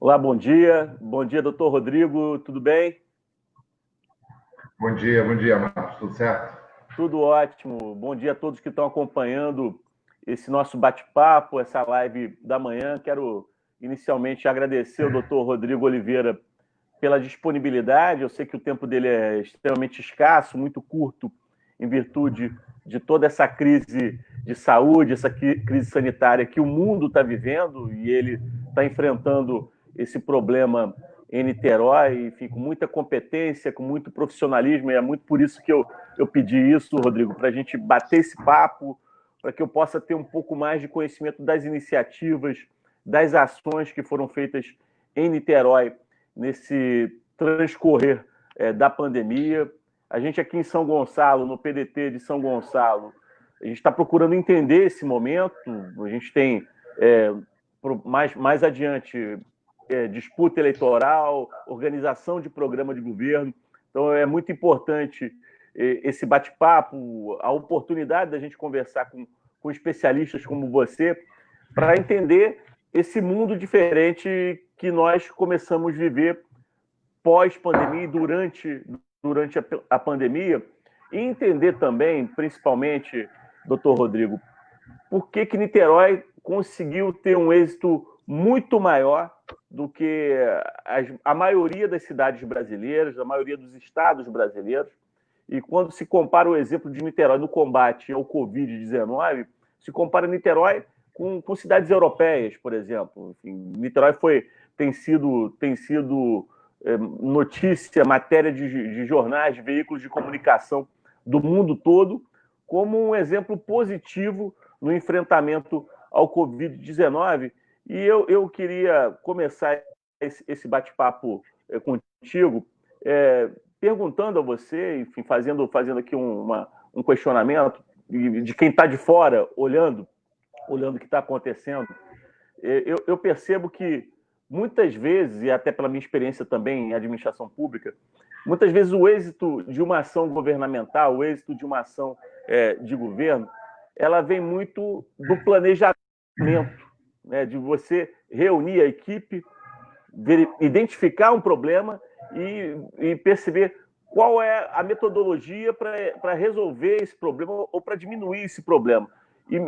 Olá, bom dia. Bom dia, doutor Rodrigo, tudo bem? Bom dia, Marcos. Tudo certo? Tudo ótimo. Bom dia a todos que estão acompanhando esse nosso bate-papo, essa live da manhã. Quero inicialmente agradecer ao doutor Rodrigo Oliveira pela disponibilidade. Eu sei que o tempo dele é extremamente escasso, muito curto, em virtude de toda essa crise de saúde, essa crise sanitária que o mundo está vivendo, e ele está enfrentando esse problema em Niterói, enfim, com muita competência, com muito profissionalismo, e é muito por isso que eu pedi isso, Rodrigo, para a gente bater esse papo, para que eu possa ter um pouco mais de conhecimento das iniciativas, das ações que foram feitas em Niterói nesse transcorrer da pandemia. A gente aqui em São Gonçalo, no PDT de São Gonçalo, a gente está procurando entender esse momento. A gente tem mais adiante disputa eleitoral, organização de programa de governo. Então é muito importante esse bate-papo, a oportunidade da gente conversar com especialistas como você, para entender esse mundo diferente que nós começamos a viver pós-pandemia e durante a pandemia, e entender também, principalmente, doutor Rodrigo, por que Niterói conseguiu ter um êxito muito maior do que a maioria das cidades brasileiras, a maioria dos estados brasileiros. E quando se compara o exemplo de Niterói no combate ao Covid-19, se compara Niterói com cidades europeias, por exemplo. Enfim, Niterói tem sido notícia, matéria de jornais, de veículos de comunicação do mundo todo, como um exemplo positivo no enfrentamento ao Covid-19. E eu queria começar esse bate-papo contigo, perguntando a você, enfim, fazendo aqui um questionamento de quem está de fora, olhando o que está acontecendo. Eu percebo que muitas vezes, e até pela minha experiência também em administração pública, muitas vezes o êxito de uma ação governamental, o êxito de uma ação de governo, ela vem muito do planejamento, né, de você reunir a equipe, identificar um problema e perceber qual é a metodologia para resolver esse problema ou para diminuir esse problema. E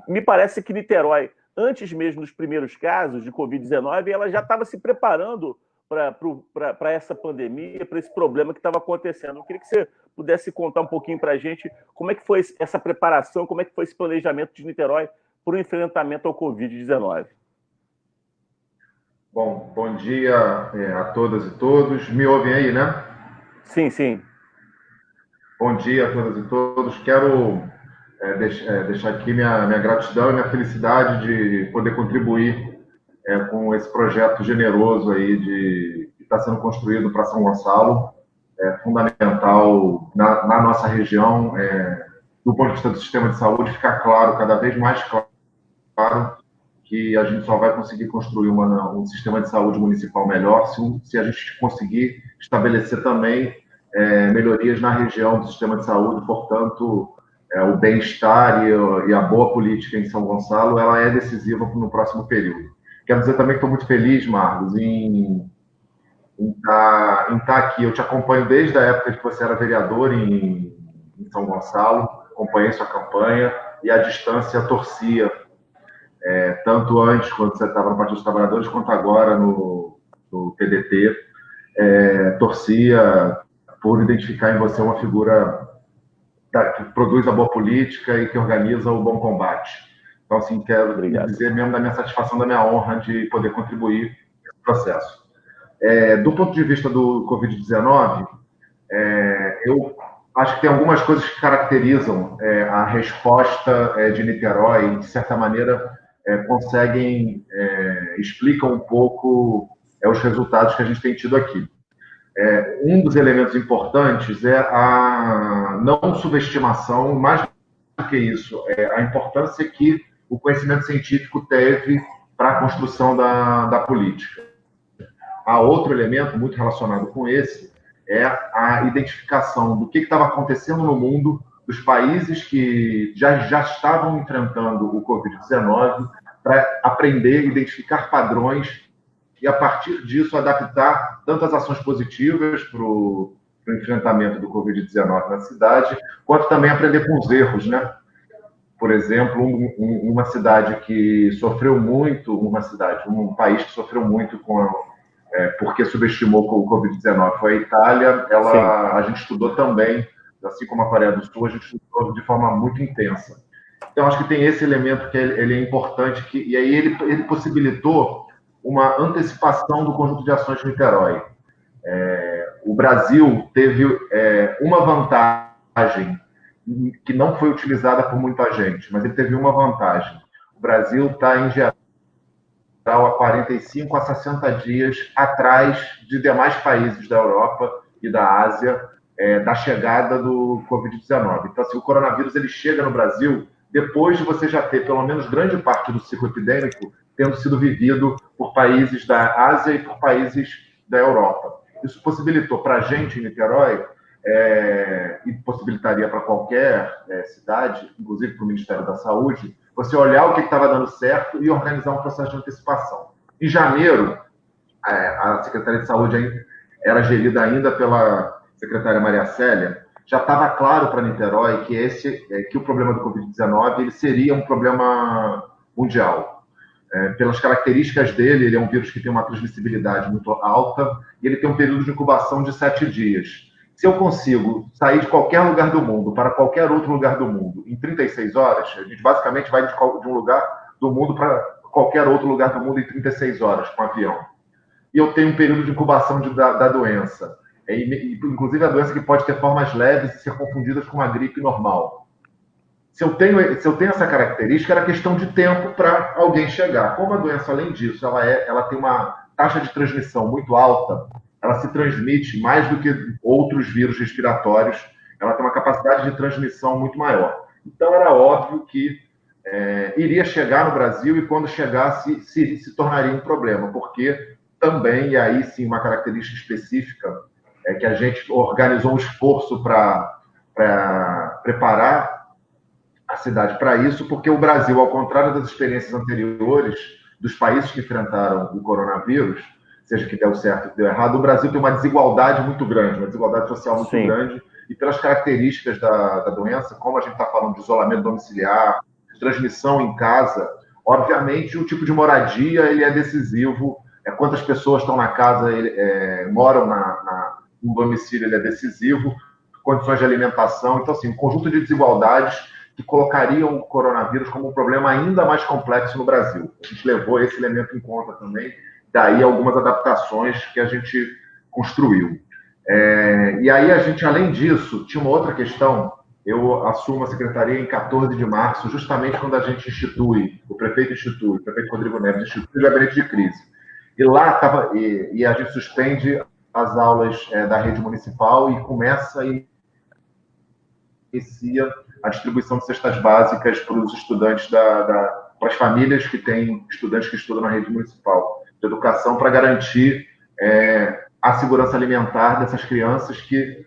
me parece que Niterói, antes mesmo dos primeiros casos de Covid-19, ela já estava se preparando para essa pandemia, para esse problema que estava acontecendo. Eu queria que você pudesse contar um pouquinho para a gente como é que foi essa preparação, como é que foi esse planejamento de Niterói para o enfrentamento ao Covid-19. Bom dia a todas e todos. Me ouvem aí, né? Sim, sim. Bom dia a todas e todos. Quero deixar aqui minha gratidão e minha felicidade de poder contribuir com esse projeto generoso aí que está sendo construído para São Gonçalo. É fundamental na nossa região, do ponto de vista do sistema de saúde, ficar claro, cada vez mais claro, que a gente só vai conseguir construir um sistema de saúde municipal melhor se a gente conseguir estabelecer também melhorias na região do sistema de saúde. Portanto, o bem-estar e a boa política em São Gonçalo, ela é decisiva no próximo período. Quero dizer também que estou muito feliz, Marcos, em estar aqui. Eu te acompanho desde a época que você era vereador em São Gonçalo, acompanhei sua campanha e à distância torcia, tanto antes, quando você estava no Partido dos Trabalhadores, quanto agora no PDT, torcia por identificar em você uma figura que produz a boa política e que organiza o bom combate. Então, assim, quero dizer mesmo da minha satisfação, da minha honra de poder contribuir nesse processo. Do ponto de vista do Covid-19, eu acho que tem algumas coisas que caracterizam a resposta de Niterói e, de certa maneira, explicam um pouco os resultados que a gente tem tido aqui. Um dos elementos importantes é a não subestimação, mais do que isso, a importância que o conhecimento científico teve para a construção da política. Há outro elemento muito relacionado com esse, é a identificação do que estava acontecendo no mundo, dos países que já estavam enfrentando o Covid-19, para aprender, identificar padrões e, a partir disso, adaptar tanto as ações positivas para o enfrentamento do Covid-19 na cidade, quanto também aprender com os erros, né? Por exemplo, uma cidade que sofreu muito, um país que sofreu muito porque subestimou o Covid-19 foi a Itália. A gente estudou também, assim como a Coreia do Sul, a gente estudou de forma muito intensa. Então, acho que tem esse elemento que ele é importante, e aí ele possibilitou uma antecipação do conjunto de ações de Niterói. O Brasil teve uma vantagem que não foi utilizada por muita gente, mas ele teve uma vantagem. O Brasil está, em geral, há 45 a 60 dias atrás de demais países da Europa e da Ásia, da chegada do Covid-19. Então, assim, o coronavírus ele chega no Brasil depois de você já ter, pelo menos, grande parte do ciclo epidêmico tendo sido vivido por países da Ásia e por países da Europa. Isso possibilitou para a gente, em Niterói, e possibilitaria para qualquer cidade, inclusive para o Ministério da Saúde, você olhar o que estava dando certo e organizar um processo de antecipação. Em janeiro, a Secretaria de Saúde era gerida ainda pela secretária Maria Célia. Já estava claro para Niterói que o problema do Covid-19 ele seria um problema mundial. Pelas características dele, ele é um vírus que tem uma transmissibilidade muito alta e ele tem um período de incubação de 7 dias. Se eu consigo sair de qualquer lugar do mundo para qualquer outro lugar do mundo em 36 horas, a gente basicamente vai de um lugar do mundo para qualquer outro lugar do mundo em 36 horas com avião. E eu tenho um período de incubação da doença. Inclusive a doença que pode ter formas leves e ser confundidas com uma gripe normal. Se eu tenho essa característica, era questão de tempo para alguém chegar. Como a doença, além disso, ela tem uma taxa de transmissão muito alta, ela se transmite mais do que outros vírus respiratórios, ela tem uma capacidade de transmissão muito maior. Então, era óbvio que iria chegar no Brasil e, quando chegasse, se tornaria um problema, porque também, e aí sim uma característica específica, é que a gente organizou um esforço para preparar a cidade para isso, porque o Brasil, ao contrário das experiências anteriores dos países que enfrentaram o coronavírus, seja que deu certo ou que deu errado, o Brasil tem uma desigualdade muito grande, uma desigualdade social muito grande, e pelas características da doença, como a gente está falando de isolamento domiciliar, de transmissão em casa, obviamente o tipo de moradia ele é decisivo, quantas pessoas estão na casa, moram no domicílio, ele é decisivo, condições de alimentação, então assim, um conjunto de desigualdades que colocariam o coronavírus como um problema ainda mais complexo no Brasil. A gente levou esse elemento em conta também, daí algumas adaptações que a gente construiu. E aí a gente, além disso, tinha uma outra questão. Eu assumo a secretaria em 14 de março, justamente quando a gente o prefeito Rodrigo Neves institui o gabinete de crise. E lá a gente suspende as aulas da rede municipal e inicia a distribuição de cestas básicas para os estudantes, para as famílias que têm estudantes que estudam na rede municipal de educação, para garantir a segurança alimentar dessas crianças que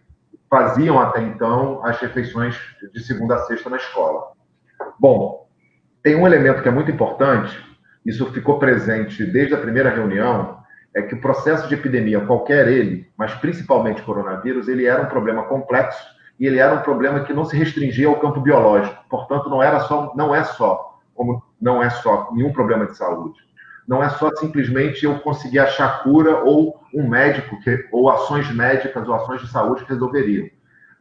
faziam até então as refeições de segunda a sexta na escola. Bom, tem um elemento que é muito importante, isso ficou presente desde a primeira reunião, é que o processo de epidemia, qualquer ele, mas principalmente coronavírus, ele era um problema complexo e ele era um problema que não se restringia ao campo biológico. Portanto, não é só nenhum problema de saúde. Não é só simplesmente eu conseguir achar cura ou um médico, ou ações médicas ou ações de saúde que resolveriam.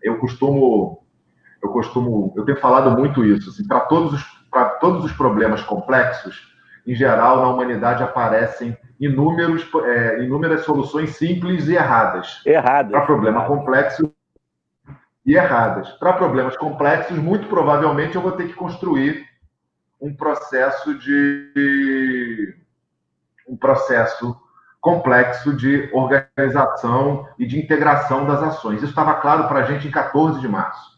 Eu tenho falado muito isso. Assim, para todos os problemas complexos, em geral, na humanidade aparecem inúmeras soluções simples e erradas. Para problema complexo e erradas. Para problemas complexos, muito provavelmente eu vou ter que construir um processo complexo de organização e de integração das ações. Isso estava claro para a gente em 14 de março.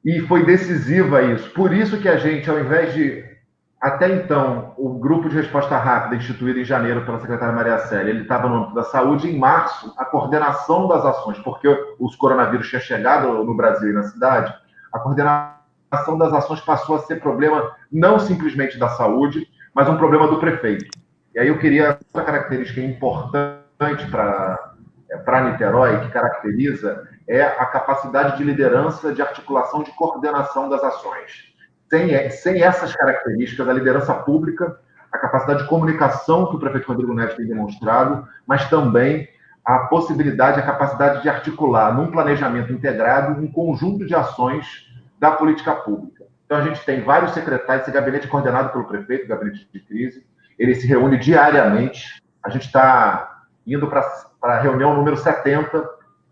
E foi decisiva isso. Por isso que a gente, ao invés de... Até então, o grupo de resposta rápida, instituído em janeiro pela secretária Maria Célia, ele estava no âmbito da saúde. Em março, a coordenação das ações, porque os coronavírus tinha chegado no Brasil e na cidade, a coordenação das ações passou a ser problema não simplesmente da saúde, mas um problema do prefeito. E aí eu queria outra característica importante para Niterói, que caracteriza, é a capacidade de liderança, de articulação, de coordenação das ações. Sem essas características, a liderança pública, a capacidade de comunicação que o prefeito Rodrigo Neves tem demonstrado, mas também a possibilidade, a capacidade de articular num planejamento integrado um conjunto de ações da política pública. Então, a gente tem vários secretários, esse gabinete coordenado pelo prefeito, o gabinete de crise, ele se reúne diariamente, a gente está indo para a reunião número 70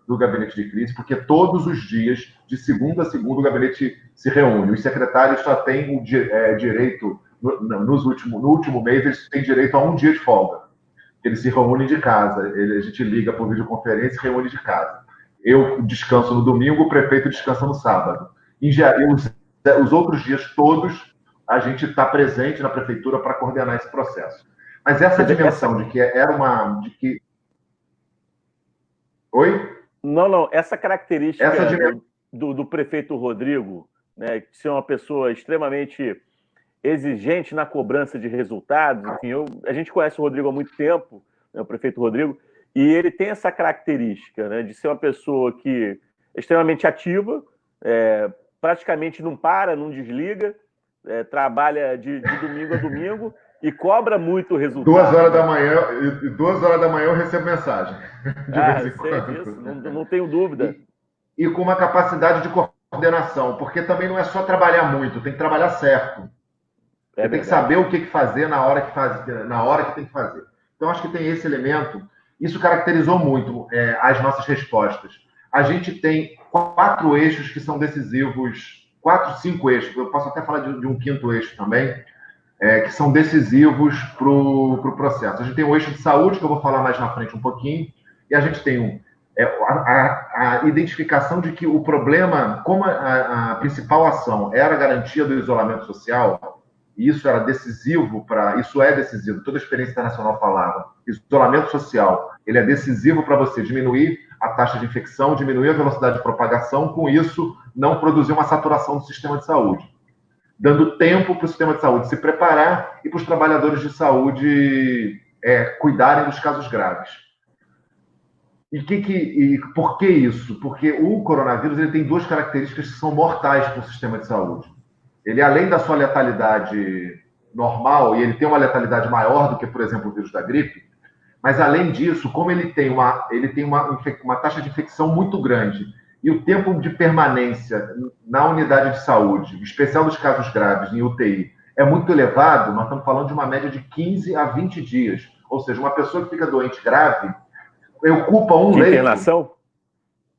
do gabinete de crise, porque todos os dias, de segunda a segunda, o gabinete se reúne. Os secretários só têm o direito, no último mês, eles têm direito a um dia de folga. Eles se reúnem de casa, a gente liga por videoconferência e reúne de casa. Eu descanso no domingo, o prefeito descansa no sábado. Os outros dias todos, a gente está presente na prefeitura para coordenar esse processo. Mas essa dimensão de que era uma... Oi? Não. Essa característica do prefeito Rodrigo, né, de ser uma pessoa extremamente exigente na cobrança de resultados, enfim, a gente conhece o Rodrigo há muito tempo, né, o prefeito Rodrigo, e ele tem essa característica, né, de ser uma pessoa que é extremamente ativa, praticamente não para, não desliga, trabalha de domingo a domingo e cobra muito resultado. 2 horas da manhã eu recebo mensagem. Eu sei disso, não tenho dúvida. E com uma capacidade de coordenação, porque também não é só trabalhar muito, tem que trabalhar certo. Tem que saber o que fazer na hora que tem que fazer. Então, acho que tem esse elemento. Isso caracterizou muito as nossas respostas. A gente tem 4 eixos que são decisivos, 5 eixos, eu posso até falar de um 5º eixo também, que são decisivos para o processo. A gente tem o eixo de saúde, que eu vou falar mais na frente um pouquinho, e a gente tem a identificação de que o problema, como a principal ação era a garantia do isolamento social, e isso era decisivo isso é decisivo, toda a experiência internacional falava, isolamento social, ele é decisivo para você diminuir a taxa de infecção, diminuir a velocidade de propagação, com isso não produzir uma saturação do sistema de saúde, dando tempo para o sistema de saúde se preparar e para os trabalhadores de saúde cuidarem dos casos graves. E por que isso? Porque o coronavírus ele tem 2 características que são mortais para o sistema de saúde. Ele, além da sua letalidade normal, e ele tem uma letalidade maior do que, por exemplo, o vírus da gripe, mas, além disso, como ele tem uma taxa de infecção muito grande e o tempo de permanência na unidade de saúde, em especial nos casos graves, em UTI, é muito elevado, nós estamos falando de uma média de 15 a 20 dias. Ou seja, uma pessoa que fica doente grave ocupa um leito internação?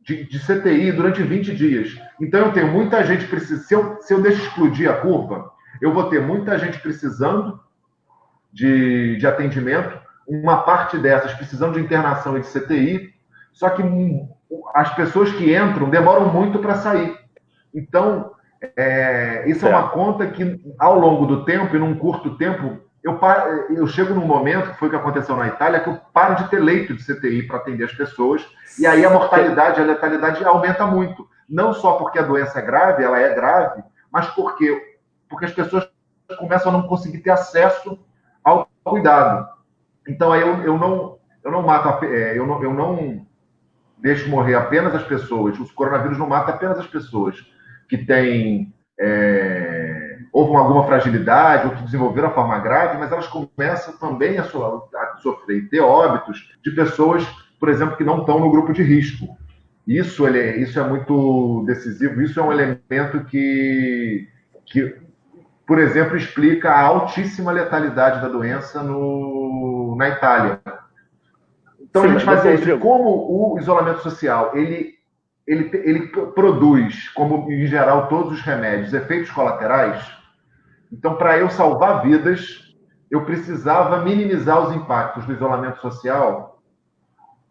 De CTI durante 20 dias. Então, eu tenho muita gente precisando... Se eu deixo explodir a curva, eu vou ter muita gente precisando de atendimento, uma parte dessas precisando de internação e de CTI, só que as pessoas que entram demoram muito para sair. Então, isso é uma conta que, ao longo do tempo, e num curto tempo, eu chego num momento, que foi o que aconteceu na Itália, que eu paro de ter leito de CTI para atender as pessoas, e aí a mortalidade, a letalidade aumenta muito. Não só porque a doença é grave, ela é grave, mas porque as pessoas começam a não conseguir ter acesso ao cuidado. Então, aí eu não mato, eu não deixo morrer apenas as pessoas, o coronavírus não mata apenas as pessoas que têm... houve alguma fragilidade ou que desenvolveram a forma grave, mas elas começam também a sofrer e ter óbitos de pessoas, por exemplo, que não estão no grupo de risco. Isso é muito decisivo, isso é um elemento que, por exemplo, explica a altíssima letalidade da doença na Itália. Então, a gente faz isso. Como o isolamento social, ele produz, como em geral todos os remédios, efeitos colaterais. Então, para eu salvar vidas, eu precisava minimizar os impactos do isolamento social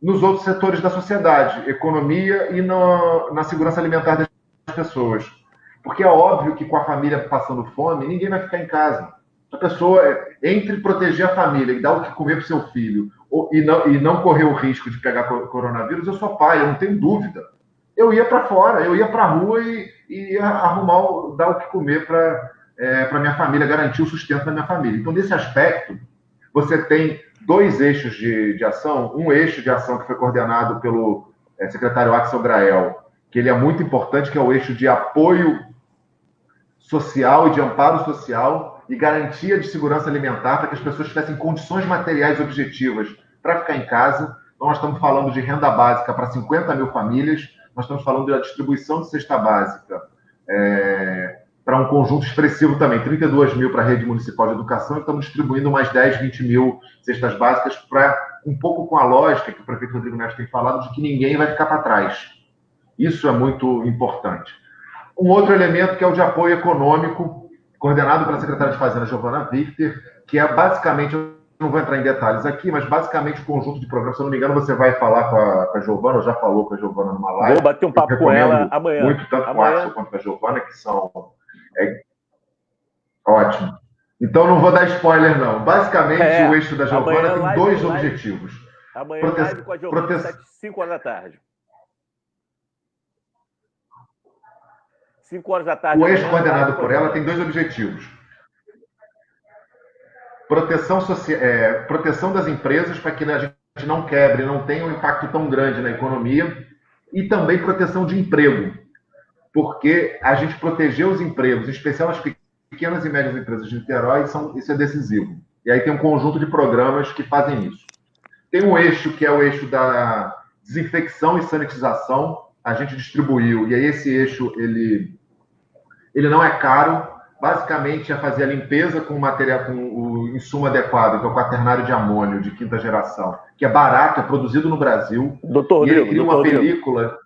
nos outros setores da sociedade, economia e na segurança alimentar das pessoas. Porque é óbvio que com a família passando fome, ninguém vai ficar em casa. A pessoa, entre proteger a família e dar o que comer para o seu filho e não correr o risco de pegar coronavírus, eu sou pai, eu não tenho dúvida. Eu ia para fora, eu ia para a rua e ia dar o que comer para minha família, garantir o sustento da minha família. Então, nesse aspecto, você tem dois eixos de ação. Um eixo de ação que foi coordenado pelo secretário Axel Grael, que ele é muito importante, que é o eixo de apoio social e de amparo social e garantia de segurança alimentar para que as pessoas tivessem condições materiais objetivas para ficar em casa. Então, nós estamos falando de renda básica para 50 mil famílias, nós estamos falando da distribuição de cesta básica para um conjunto expressivo também, 32 mil para a rede municipal de educação, e estamos distribuindo mais 10, 20 mil cestas básicas para, um pouco com a lógica que o prefeito Rodrigo Neto tem falado, de que ninguém vai ficar para trás. Isso é muito importante. Um outro elemento que é o de apoio econômico, coordenado pela secretária de Fazenda, Giovana Victor, que é basicamente, eu não vou entrar em detalhes aqui, mas basicamente o conjunto de programas, se eu não me engano, você vai falar com a Giovana, ou já falou com a Giovana numa live. Vou bater um papo com ela amanhã. Muito, tanto com o Axel quanto com a Giovana, que são... Ótimo. Então não vou dar spoiler, não. Basicamente, o eixo da Giovana tem dois objetivos. Amanhã live com a Giovana, 5 horas da tarde. 5 horas da tarde. O eixo coordenado por ela tem dois objetivos. Proteção das empresas para que a gente não quebre, não tenha um impacto tão grande na economia, e também proteção de emprego, porque a gente proteger os empregos, em especial as pequenas e médias empresas de Niterói, isso é decisivo. E aí tem um conjunto de programas que fazem isso. Tem um eixo que é o eixo da desinfecção e sanitização, a gente distribuiu, e aí esse eixo, ele não é caro, basicamente é fazer a limpeza com o insumo adequado, que é o quaternário de amônio de quinta geração, que é barato, é produzido no Brasil. Doutor Rodrigo, e ele cria uma película.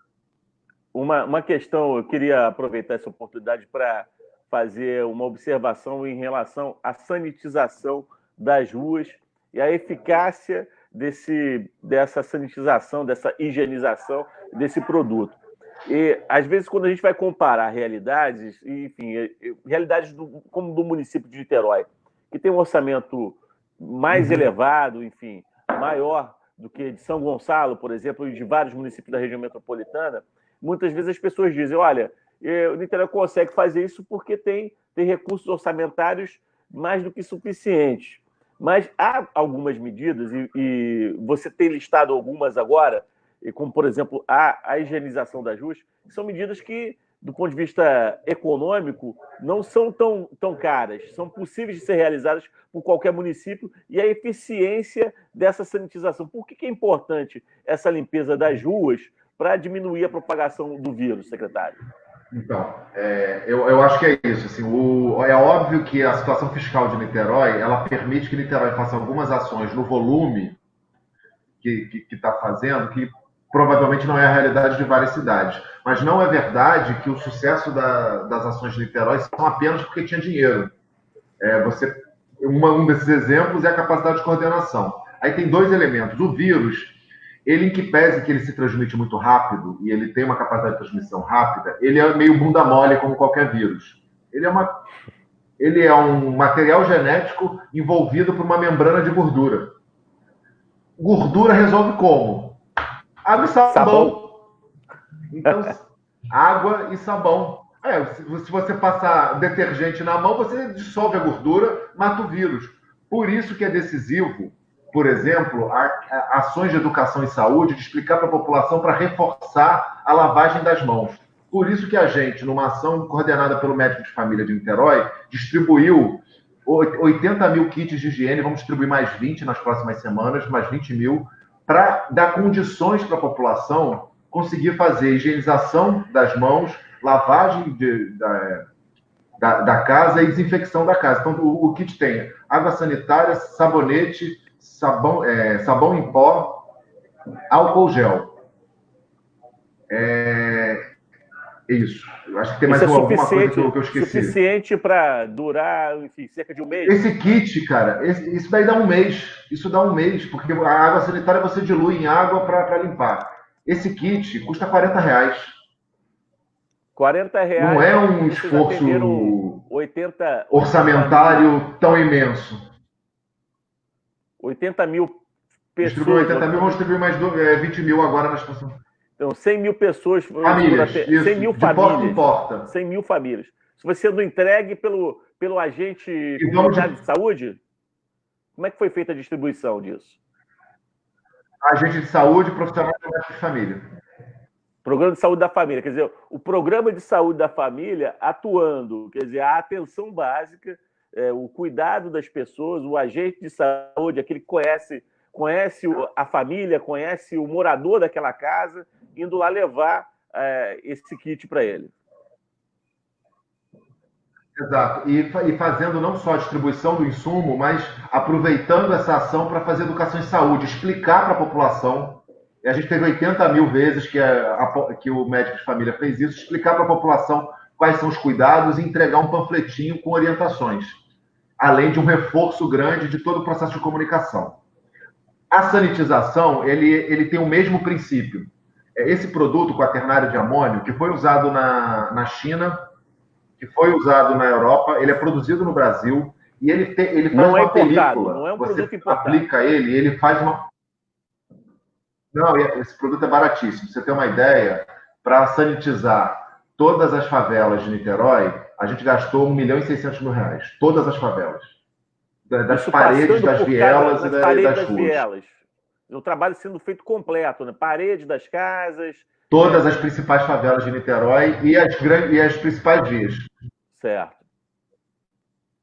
Uma questão, eu queria aproveitar essa oportunidade para fazer uma observação em relação à sanitização das ruas e a eficácia dessa sanitização, dessa higienização desse produto. E, às vezes, quando a gente vai comparar realidades, enfim, realidades como do município de Niterói, que tem um orçamento mais elevado, enfim, maior do que de São Gonçalo, por exemplo, e de vários municípios da região metropolitana, muitas vezes as pessoas dizem, olha, o Niterói consegue fazer isso porque tem recursos orçamentários mais do que suficientes. Mas há algumas medidas, e você tem listado algumas agora, como, por exemplo, a higienização das ruas, que são medidas que, do ponto de vista econômico, não são tão caras, são possíveis de ser realizadas por qualquer município, e a eficiência dessa sanitização. Por que é importante essa limpeza das ruas para diminuir a propagação do vírus, secretário? Então, eu acho que é isso. Assim, é óbvio que a situação fiscal de Niterói, ela permite que Niterói faça algumas ações no volume que está fazendo, que provavelmente não é a realidade de várias cidades. Mas não é verdade que o sucesso das ações de Niterói são apenas porque tinha dinheiro. Um desses exemplos é a capacidade de coordenação. Aí tem dois elementos. O vírus, ele, em que pese que ele se transmite muito rápido, e ele tem uma capacidade de transmissão rápida, ele é meio bunda mole como qualquer vírus. Ele é um material genético envolvido por uma membrana de gordura. Gordura resolve como? Água e sabão. Então, água e sabão. Se você passar detergente na mão, você dissolve a gordura, mata o vírus. Por isso que é decisivo, por exemplo, ações de educação e saúde, de explicar para a população para reforçar a lavagem das mãos. Por isso que a gente, numa ação coordenada pelo médico de família de Niterói, distribuiu 80 mil kits de higiene, vamos distribuir mais 20 nas próximas semanas, mais 20 mil, para dar condições para a população conseguir fazer higienização das mãos, lavagem da casa e desinfecção da casa. Então, o kit tem água sanitária, sabonete, sabão em pó, álcool gel. Isso. Eu acho que tem mais alguma coisa que eu esqueci. Suficiente para durar, enfim, cerca de um mês? Esse kit, cara, isso daí dá um mês. Isso dá um mês, porque a água sanitária você dilui em água para limpar. Esse kit custa R$40. R$40. Não é um esforço orçamentário tão imenso. 80 mil pessoas. Distribuiu 80 mil, vamos distribuir mais 20 mil agora nas pessoas. Então, 100 mil pessoas. Famílias, 100 mil de famílias. Porta em porta. 100 mil famílias. Se você não entregue pelo agente comunitário de saúde? Como é que foi feita a distribuição disso? Agente de saúde, profissional de família. Programa de saúde da família, quer dizer, o programa de saúde da família atuando, quer dizer, a atenção básica, o cuidado das pessoas, o agente de saúde, aquele que conhece a família, conhece o morador daquela casa, indo lá levar esse kit para ele. Exato. E fazendo não só a distribuição do insumo, mas aproveitando essa ação para fazer educação em saúde, explicar para a população. E a gente teve 80 mil vezes que o médico de família fez isso, explicar para a população quais são os cuidados e entregar um panfletinho com orientações, além de um reforço grande de todo o processo de comunicação. A sanitização, ele tem o mesmo princípio. Esse produto quaternário de amônio, que foi usado na China, que foi usado na Europa, ele é produzido no Brasil e ele faz uma película. Não é um você produto importado. Aplica ele faz uma... Não, esse produto é baratíssimo. Você tem uma ideia, para sanitizar todas as favelas de Niterói, a gente gastou R$1.600.000. Todas as favelas. Das paredes das vielas e das ruas. O trabalho sendo feito completo, né? Paredes das casas. Todas as principais favelas de Niterói e as principais vias. Certo.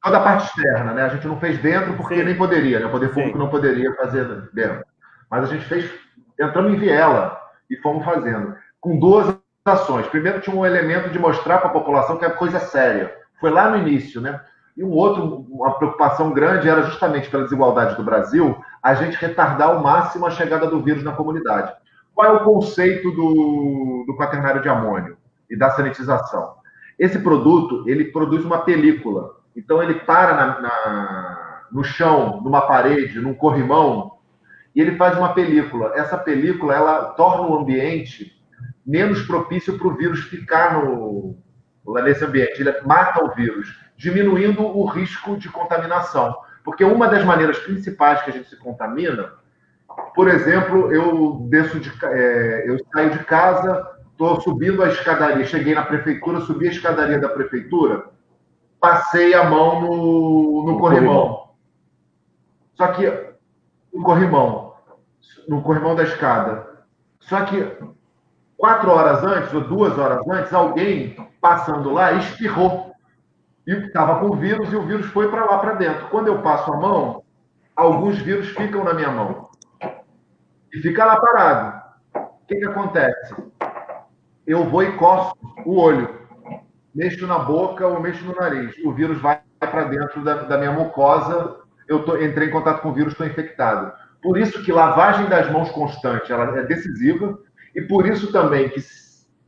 Toda a parte externa, né? A gente não fez dentro porque Sim. Nem poderia, né? O poder público não poderia fazer dentro. Mas a gente fez, entramos em viela e fomos fazendo. Com duas ações. Primeiro tinha um elemento de mostrar para a população que é coisa séria. Foi lá no início, né? E uma preocupação grande era justamente pela desigualdade do Brasil, a gente retardar ao máximo a chegada do vírus na comunidade. Qual é o conceito do quaternário de amônio e da sanitização? Esse produto, ele produz uma película. Então, ele para no chão, numa parede, num corrimão, e ele faz uma película. Essa película, ela torna o ambiente menos propício para o vírus ficar nesse ambiente. Ele mata o vírus, diminuindo o risco de contaminação. Porque uma das maneiras principais que a gente se contamina, por exemplo, eu saio de casa, estou subindo a escadaria, cheguei na prefeitura, subi a escadaria da prefeitura, passei a mão no corrimão. Só que no corrimão da escada. Só que 4 horas antes, ou 2 horas antes, alguém passando lá espirrou. E estava com o vírus, e o vírus foi para lá, para dentro. Quando eu passo a mão, alguns vírus ficam na minha mão. E fica lá parado. O que acontece? Eu vou e coço o olho. Mexo na boca ou mexo no nariz. O vírus vai para dentro da minha mucosa. Entrei em contato com o vírus, estou infectado. Por isso que lavagem das mãos constante ela é decisiva. E por isso também que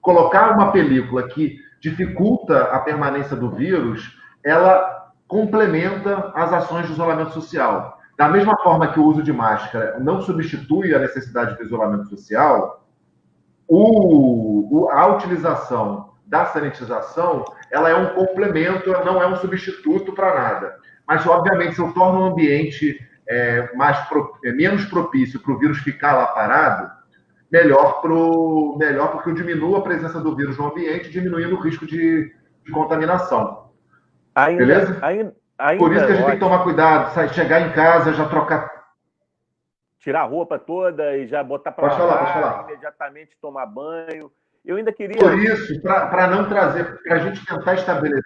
colocar uma película que dificulta a permanência do vírus, ela complementa as ações de isolamento social. Da mesma forma que o uso de máscara não substitui a necessidade de isolamento social, a utilização da sanitização, ela é um complemento, ela não é um substituto para nada. Mas, obviamente, se eu torno um ambiente menos propício para o vírus ficar lá parado, melhor porque eu diminuo a presença do vírus no ambiente, diminuindo o risco de contaminação. Beleza? Por isso que a gente tem que tomar cuidado, chegar em casa, já trocar... Tirar a roupa toda e já botar para lavar, imediatamente tomar banho. Eu ainda queria... Por isso, para não trazer... Para a gente tentar estabelecer...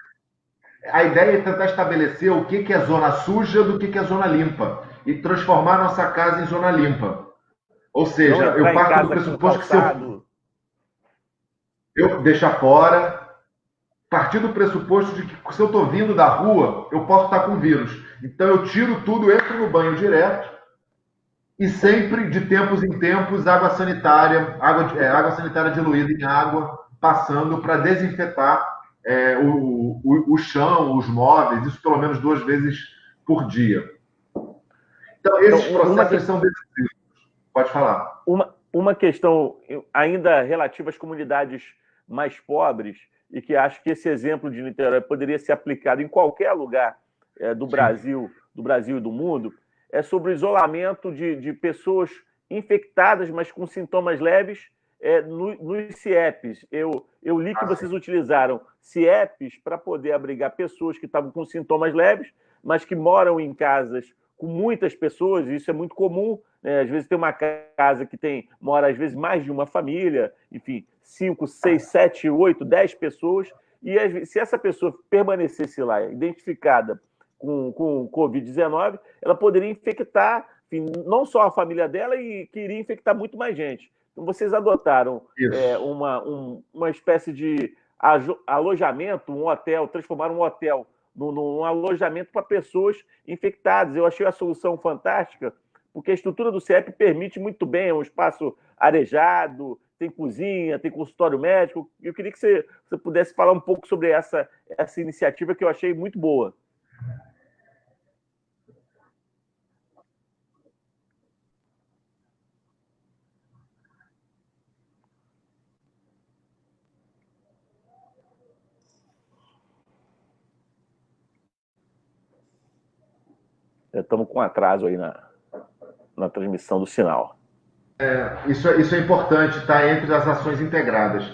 A ideia é tentar estabelecer o que é zona suja do que é zona limpa. E transformar a nossa casa em zona limpa. Ou seja, eu parto do pressuposto que se eu deixar fora... Partir do pressuposto de que se eu estou vindo da rua, eu posso estar com vírus. Então eu tiro tudo, entro no banho direto e sempre, de tempos em tempos, água sanitária diluída em água, passando para desinfetar o chão, os móveis, isso pelo menos 2 vezes por dia. Então esses processos são decisivos. Pode falar. Uma questão ainda relativa às comunidades mais pobres, e que acho que esse exemplo de Niterói poderia ser aplicado em qualquer lugar do Brasil e do mundo, é sobre o isolamento de pessoas infectadas, mas com sintomas leves, nos CIEPs. Eu li que vocês utilizaram CIEPs para poder abrigar pessoas que estavam com sintomas leves, mas que moram em casas com muitas pessoas, e isso é muito comum, né? Às vezes tem uma casa que mora, às vezes, mais de uma família, enfim, 5, 6, 7, 8, 10 pessoas, e se essa pessoa permanecesse lá, identificada com Covid-19, ela poderia infectar, enfim, não só a família dela, e que iria infectar muito mais gente. Então, vocês adotaram uma espécie de alojamento, um hotel, transformaram um hotel num alojamento para pessoas infectadas. Eu achei a solução fantástica, porque a estrutura do CIEP permite muito bem, é um espaço arejado, tem cozinha, tem consultório médico. Eu queria que você pudesse falar um pouco sobre essa iniciativa, que eu achei muito boa. Estamos com atraso aí na transmissão do sinal. Isso é importante, está entre as ações integradas.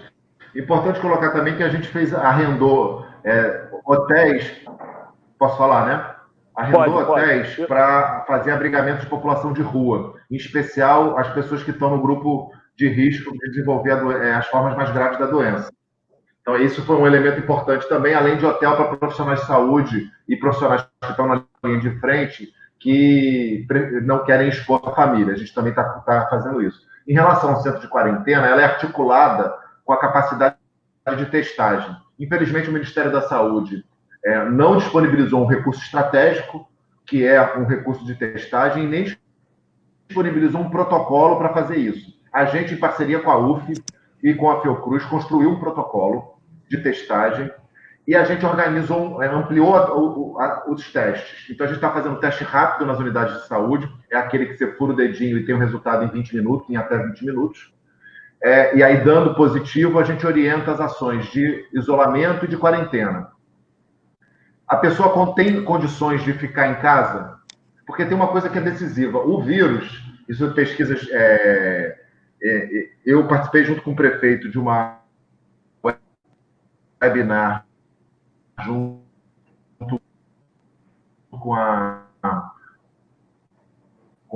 Importante colocar também que a gente arrendou hotéis, posso falar, né? Arrendou hotéis para fazer abrigamento de população de rua, em especial as pessoas que estão no grupo de risco de desenvolver as formas mais graves da doença. Então, isso foi um elemento importante também, além de hotel para profissionais de saúde e profissionais que estão na linha de frente, que não querem expor a família. A gente também está fazendo isso. Em relação ao centro de quarentena, ela é articulada com a capacidade de testagem. Infelizmente, o Ministério da Saúde não disponibilizou um recurso estratégico, que é um recurso de testagem, e nem disponibilizou um protocolo para fazer isso. A gente, em parceria com a UF e com a Fiocruz, construiu um protocolo de testagem e a gente ampliou os testes. Então, a gente está fazendo teste rápido nas unidades de saúde, é aquele que você fura o dedinho e tem o resultado em 20 minutos, em até 20 minutos. E aí, dando positivo, a gente orienta as ações de isolamento e de quarentena. A pessoa tem condições de ficar em casa, porque tem uma coisa que é decisiva. O vírus, isso é pesquisas... eu participei junto com o prefeito de uma webinar junto com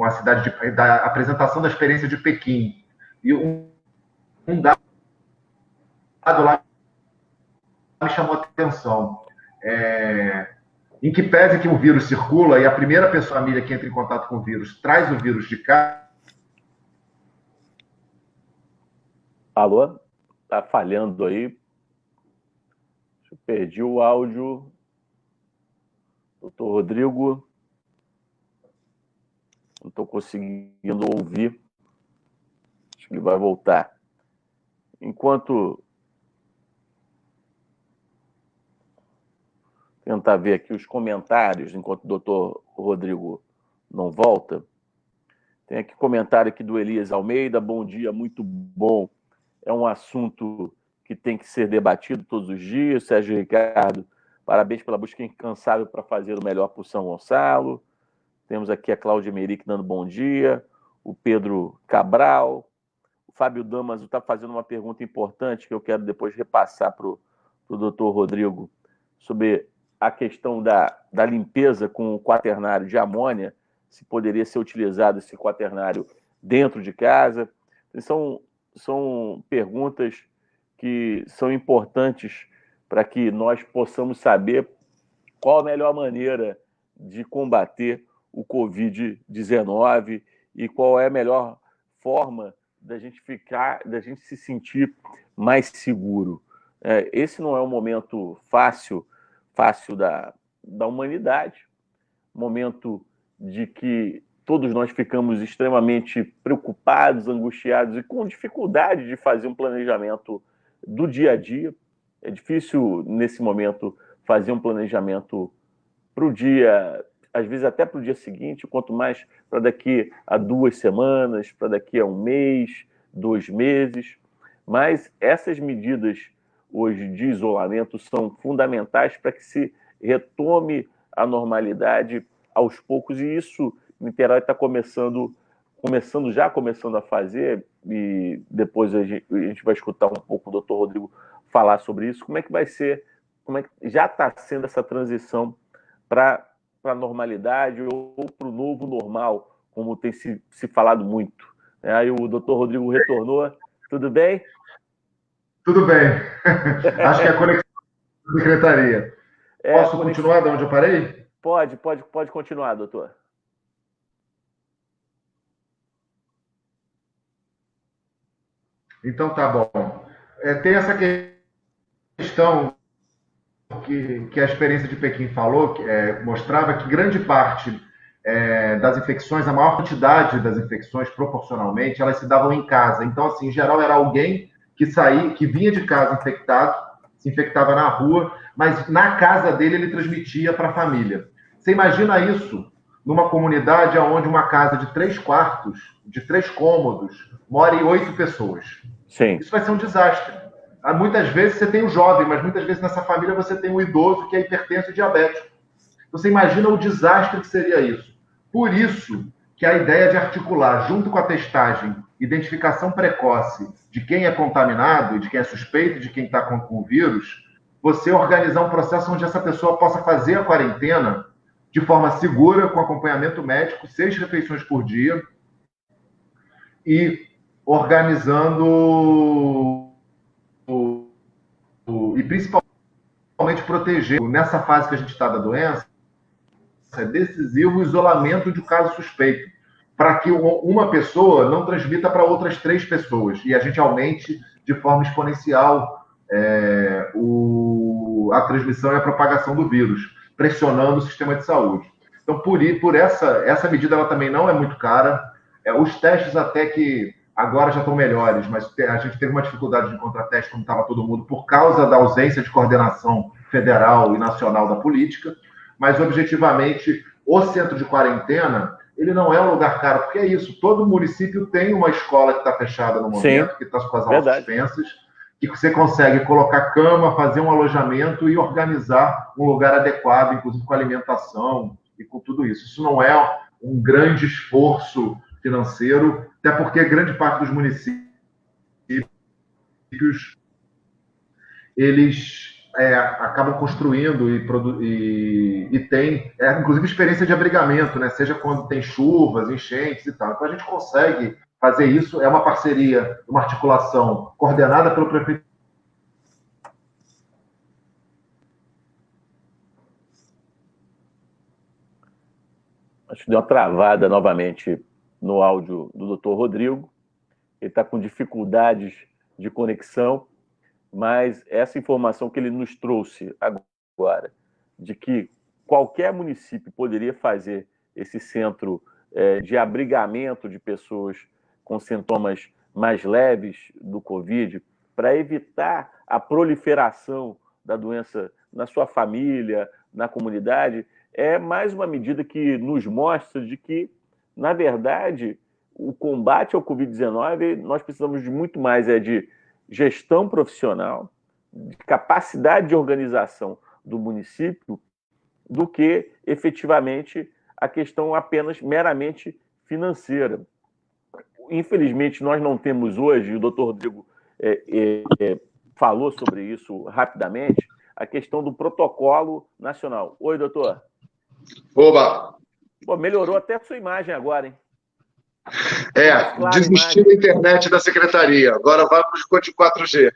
a cidade da apresentação da experiência de Pequim. E um dado lá me chamou a atenção. Em que pese que o vírus circula e a primeira pessoa família que entra em contato com o vírus traz o vírus de casa. Alô? Tá falhando aí. Eu perdi o áudio. Doutor Rodrigo. Não estou conseguindo ouvir. Acho que ele vai voltar. Enquanto... Tentar ver aqui os comentários, enquanto o doutor Rodrigo não volta. Tem aqui comentário aqui do Elias Almeida. Bom dia, muito bom. É um assunto que tem que ser debatido todos os dias. Sérgio Ricardo, parabéns pela busca incansável para fazer o melhor para o São Gonçalo. Temos aqui a Cláudia Meric dando bom dia. O Pedro Cabral. O Fábio Damas está fazendo uma pergunta importante que eu quero depois repassar para o doutor Rodrigo sobre a questão da limpeza com o quaternário de amônia, se poderia ser utilizado esse quaternário dentro de casa. São perguntas que são importantes para que nós possamos saber qual a melhor maneira de combater o Covid-19 e qual é a melhor forma da gente se sentir mais seguro. Esse não é um momento fácil da humanidade, momento de que todos nós ficamos extremamente preocupados, angustiados e com dificuldade de fazer um planejamento do dia a dia. É difícil, nesse momento, fazer um planejamento para o dia, às vezes até para o dia seguinte, quanto mais para daqui a 2 semanas, para daqui a 1 mês, 2 meses. Mas essas medidas hoje de isolamento são fundamentais para que se retome a normalidade aos poucos, e isso Niterói está começando a fazer, e depois a gente vai escutar um pouco o doutor Rodrigo falar sobre isso. Como é que vai ser, já está sendo essa transição para para a normalidade ou para o novo normal, como tem se falado muito. Aí o doutor Rodrigo retornou. Tudo bem? Tudo bem. Acho que é a conexão da secretaria. Posso continuar de onde eu parei? Pode continuar, doutor. Então tá bom. Tem essa questão que a experiência de Pequim falou, que mostrava que grande parte das infecções, a maior quantidade das infecções, proporcionalmente, elas se davam em casa. Então, assim, em geral, era alguém que vinha de casa infectado, se infectava na rua, mas na casa dele ele transmitia para a família. Você imagina isso numa comunidade onde uma casa de 3 quartos, de 3 cômodos, mora em 8 pessoas. Sim. Isso vai ser um desastre. Muitas vezes você tem o jovem, mas muitas vezes nessa família você tem o idoso que é hipertenso e diabético. Você imagina o desastre que seria isso. Por isso que a ideia de articular, junto com a testagem, identificação precoce de quem é contaminado, de quem é suspeito, de quem está com o vírus, você organizar um processo onde essa pessoa possa fazer a quarentena de forma segura, com acompanhamento médico, 6 refeições por dia, e organizando e principalmente proteger. Nessa fase que a gente está da doença, é decisivo o isolamento de um caso suspeito, para que uma pessoa não transmita para outras 3 pessoas e a gente aumente de forma exponencial a transmissão e a propagação do vírus, pressionando o sistema de saúde. Então, por essa medida, ela também não é muito cara. Os testes até que agora já estão melhores, mas a gente teve uma dificuldade de encontrar teste como estava todo mundo, por causa da ausência de coordenação federal e nacional da política. Mas, objetivamente, o centro de quarentena, ele não é um lugar caro, porque é isso, todo município tem uma escola que está fechada no momento, que está com as aulas suspensas, que você consegue colocar cama, fazer um alojamento e organizar um lugar adequado, inclusive com alimentação e com tudo isso. Isso não é um grande esforço financeiro, até porque grande parte dos municípios eles acabam construindo e tem, inclusive, experiência de abrigamento, né? Seja quando tem chuvas, enchentes e tal. Então, a gente consegue fazer isso. É uma parceria, uma articulação coordenada pelo prefeito. Acho que deu uma travada novamente no áudio do Dr. Rodrigo. Ele está com dificuldades de conexão, mas essa informação que ele nos trouxe agora, de que qualquer município poderia fazer esse centro de abrigamento de pessoas com sintomas mais leves do Covid, para evitar a proliferação da doença na sua família, na comunidade, é mais uma medida que nos mostra de que, na verdade, o combate ao Covid-19, nós precisamos de muito mais de gestão profissional, de capacidade de organização do município, do que, efetivamente, a questão apenas meramente financeira. Infelizmente, nós não temos hoje, o doutor Rodrigo falou sobre isso rapidamente, a questão do protocolo nacional. Oi, doutor. Oba! Pô, melhorou até a sua imagem agora, hein? Desistiu da internet da secretaria. Agora vamos de 4G.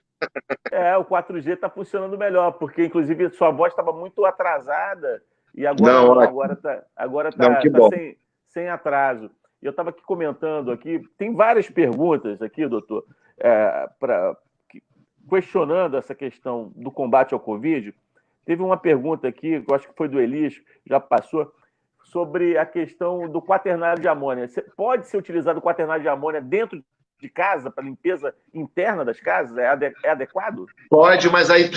O 4G está funcionando melhor, porque, inclusive, sua voz estava muito atrasada e agora está sem atraso. Eu estava aqui comentando aqui, tem várias perguntas aqui, doutor, questionando essa questão do combate ao Covid. Teve uma pergunta aqui, que eu acho que foi do Elis, já passou, sobre a questão do quaternário de amônia. Pode ser utilizado o quaternário de amônia dentro de casa, para limpeza interna das casas? É adequado? Pode, mas aí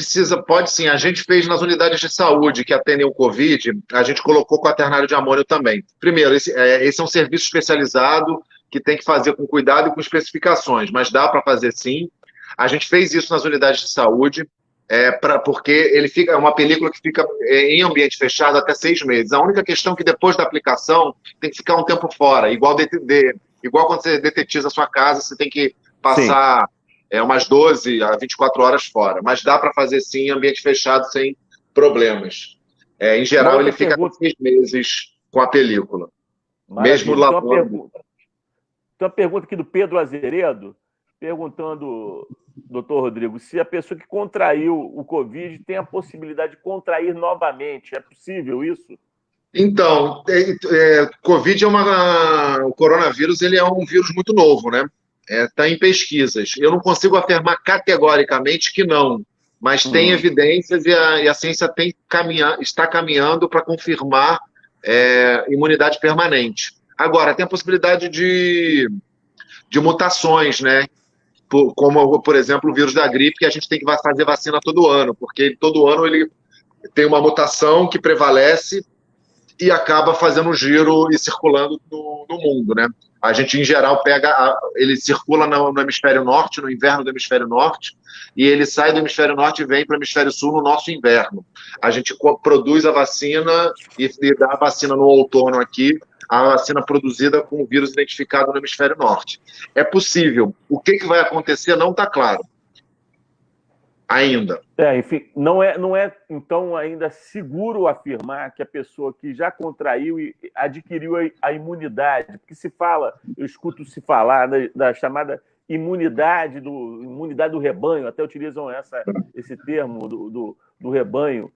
pode sim. A gente fez nas unidades de saúde que atendem o Covid, a gente colocou quaternário de amônio também. Primeiro, esse é um serviço especializado que tem que fazer com cuidado e com especificações, mas dá para fazer sim. A gente fez isso nas unidades de saúde, porque ele é uma película que fica em ambiente fechado até 6 meses. A única questão é que depois da aplicação tem que ficar um tempo fora, igual quando você detetiza a sua casa, você tem que passar umas 12 a 24 horas fora. Mas dá para fazer sim em ambiente fechado sem problemas. Em geral, ele fica 6 meses com a película. Maravilha. Mesmo lavando. Tem uma pergunta aqui do Pedro Azeredo, perguntando, doutor Rodrigo, se a pessoa que contraiu o Covid tem a possibilidade de contrair novamente. É possível isso? Então, Covid o coronavírus, ele é um vírus muito novo, né? Está em pesquisas. Eu não consigo afirmar categoricamente que não, mas tem evidências e a ciência está caminhando para confirmar imunidade permanente. Agora, tem a possibilidade de mutações, né? Como, por exemplo, o vírus da gripe, que a gente tem que fazer vacina todo ano, porque todo ano ele tem uma mutação que prevalece e acaba fazendo um giro e circulando no mundo, né? A gente, em geral, ele circula no hemisfério norte, no inverno do hemisfério norte, e ele sai do hemisfério norte e vem para o hemisfério sul no nosso inverno. A gente produz a vacina e dá a vacina no outono aqui, a vacina produzida com o vírus identificado no hemisfério norte. É possível. O que vai acontecer não está claro. Ainda. Enfim, não é então ainda seguro afirmar que a pessoa que já contraiu e adquiriu a imunidade, porque eu escuto se falar da chamada imunidade do rebanho, até utilizam esse termo do rebanho.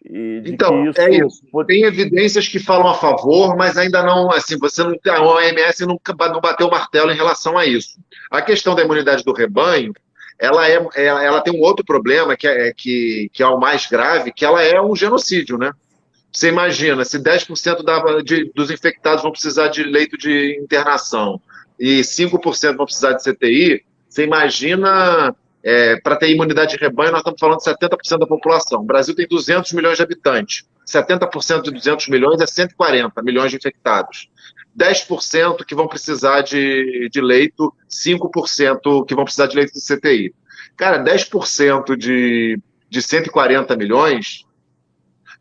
Então, é isso. Tem evidências que falam a favor, mas ainda não, assim, a OMS não bateu o martelo em relação a isso. A questão da imunidade do rebanho, ela tem um outro problema que é o mais grave, que ela é um genocídio, né? Você imagina, se 10% dos infectados vão precisar de leito de internação e 5% vão precisar de CTI, você imagina, para ter imunidade de rebanho, nós estamos falando de 70% da população. O Brasil tem 200 milhões de habitantes. 70% de 200 milhões é 140 milhões de infectados. 10% que vão precisar de leito, 5% que vão precisar de leito de CTI. Cara, 10% de 140 milhões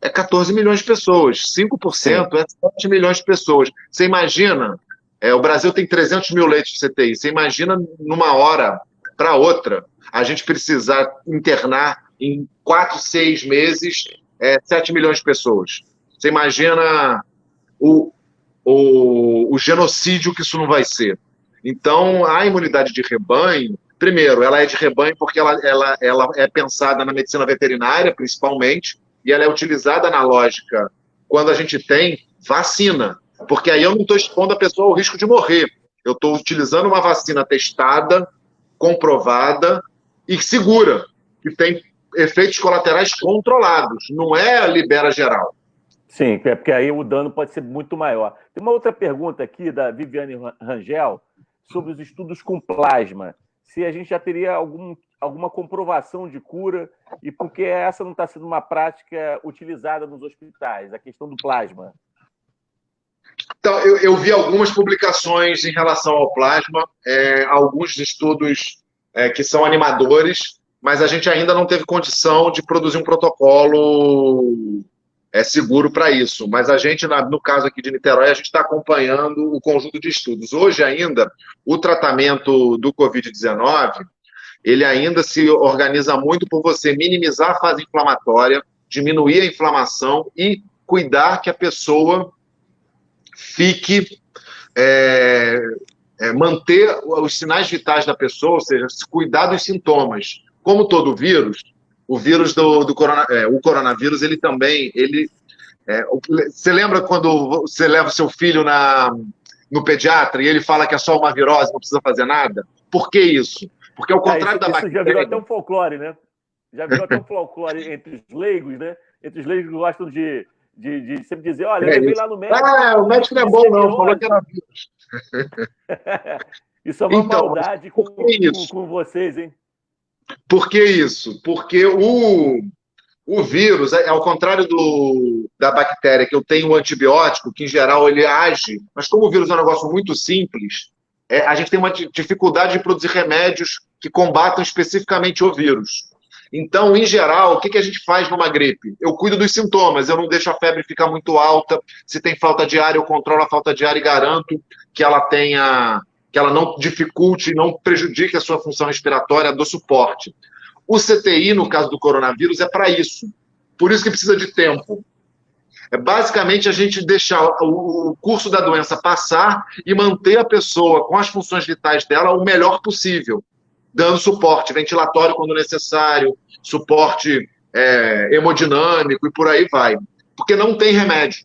é 14 milhões de pessoas. 5% é 7 milhões de pessoas. Você imagina, o Brasil tem 300 mil leitos de CTI. Você imagina, numa hora para outra, a gente precisar internar em 4, 6 meses 7 milhões de pessoas. Você imagina o genocídio que isso não vai ser. Então, a imunidade de rebanho, primeiro, ela é de rebanho porque ela é pensada na medicina veterinária, principalmente, e ela é utilizada na lógica quando a gente tem vacina, porque aí eu não estou expondo a pessoa ao risco de morrer. Eu estou utilizando uma vacina testada, comprovada e segura, que tem efeitos colaterais controlados, não é libera geral. Sim, porque aí o dano pode ser muito maior. Tem uma outra pergunta aqui da Viviane Rangel sobre os estudos com plasma. Se a gente já teria alguma comprovação de cura e por que essa não está sendo uma prática utilizada nos hospitais, a questão do plasma. Então, eu vi algumas publicações em relação ao plasma, alguns estudos que são animadores, mas a gente ainda não teve condição de produzir um protocolo seguro para isso. Mas a gente, no caso aqui de Niterói, a gente está acompanhando o conjunto de estudos. Hoje ainda, o tratamento do Covid-19, ele ainda se organiza muito por você minimizar a fase inflamatória, diminuir a inflamação e cuidar que a pessoa fique... manter os sinais vitais da pessoa, ou seja, cuidar dos sintomas. Como todo vírus, o vírus o coronavírus, ele também... você lembra quando você leva o seu filho no pediatra e ele fala que é só uma virose, não precisa fazer nada? Por que isso? Porque ao contrário da bactéria... Isso já virou até um folclore, né? Já virou até um folclore entre os leigos, né? Entre os leigos que gostam de sempre dizer, olha, eu levei lá no médico... o médico não é bom, não, falou que era vírus. Isso é uma maldade com vocês, hein? Por que isso? Porque o vírus, ao contrário da bactéria, que eu tenho um antibiótico, que em geral ele age, mas como o vírus é um negócio muito simples, a gente tem uma dificuldade de produzir remédios que combatam especificamente o vírus. Então, em geral, o que a gente faz numa gripe? Eu cuido dos sintomas, eu não deixo a febre ficar muito alta. Se tem falta de ar, eu controlo a falta de ar e garanto que ela não dificulte, não prejudique a sua função respiratória, do suporte. O CTI, no caso do coronavírus, é para isso. Por isso que precisa de tempo. É basicamente a gente deixar o curso da doença passar e manter a pessoa com as funções vitais dela o melhor possível, dando suporte ventilatório quando necessário, suporte hemodinâmico e por aí vai. Porque não tem remédio.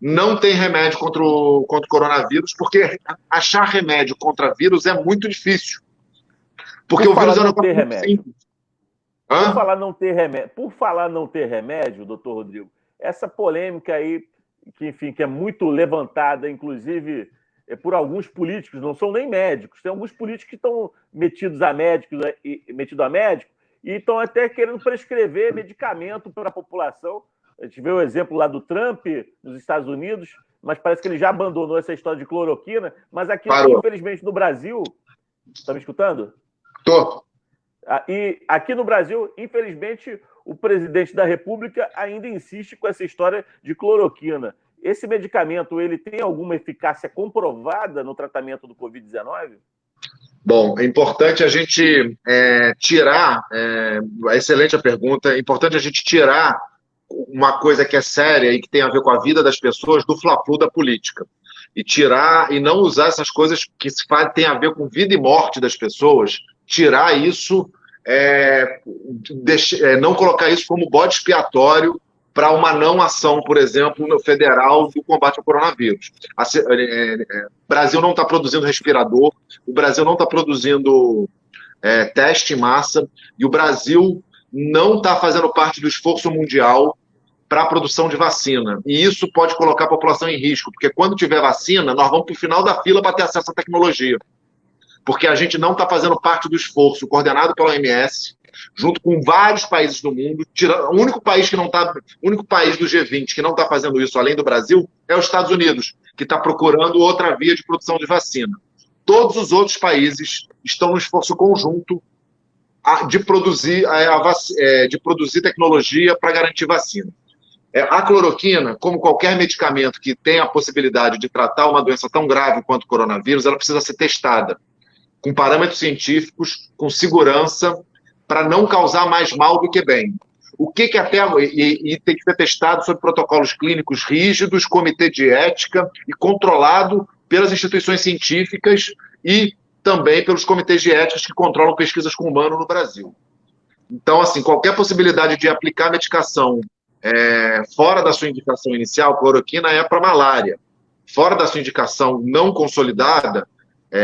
Não tem remédio contra o coronavírus, porque achar remédio contra vírus é muito difícil. Porque o vírus é um negócio muito simples. Por falar não ter remédio, doutor Rodrigo, essa polêmica aí, que é muito levantada, inclusive, por alguns políticos, não são nem médicos, tem alguns políticos que estão metidos a médico e estão até querendo prescrever medicamento para a população. A gente vê o exemplo lá do Trump, nos Estados Unidos, mas parece que ele já abandonou essa história de cloroquina, mas aqui, infelizmente, no Brasil... Está me escutando? Estou. E aqui no Brasil, infelizmente, o presidente da República ainda insiste com essa história de cloroquina. Esse medicamento, ele tem alguma eficácia comprovada no tratamento do Covid-19? Bom, é importante a gente tirar, excelente a pergunta, é importante a gente tirar uma coisa que é séria e que tem a ver com a vida das pessoas do fla-flu da política. E tirar, e não usar essas coisas que têm a ver com vida e morte das pessoas, tirar isso, não colocar isso como bode expiatório para uma não ação, por exemplo, no federal do combate ao coronavírus. O Brasil não está produzindo respirador, o Brasil não está produzindo teste em massa, e o Brasil não está fazendo parte do esforço mundial para a produção de vacina. E isso pode colocar a população em risco, porque quando tiver vacina, nós vamos para o final da fila para ter acesso à tecnologia. Porque a gente não está fazendo parte do esforço coordenado pela OMS, junto com vários países do mundo. O único país do G20 que não está fazendo isso, além do Brasil, é os Estados Unidos, que está procurando outra via de produção de vacina. Todos os outros países estão no esforço conjunto de produzir tecnologia para garantir vacina. A cloroquina, como qualquer medicamento que tenha a possibilidade de tratar uma doença tão grave quanto o coronavírus, ela precisa ser testada com parâmetros científicos, com segurança, para não causar mais mal do que bem. E tem que ser testado sob protocolos clínicos rígidos, comitê de ética e controlado pelas instituições científicas e também pelos comitês de ética que controlam pesquisas com humano no Brasil. Então, assim, qualquer possibilidade de aplicar medicação fora da sua indicação inicial, cloroquina é para malária. Fora da sua indicação não consolidada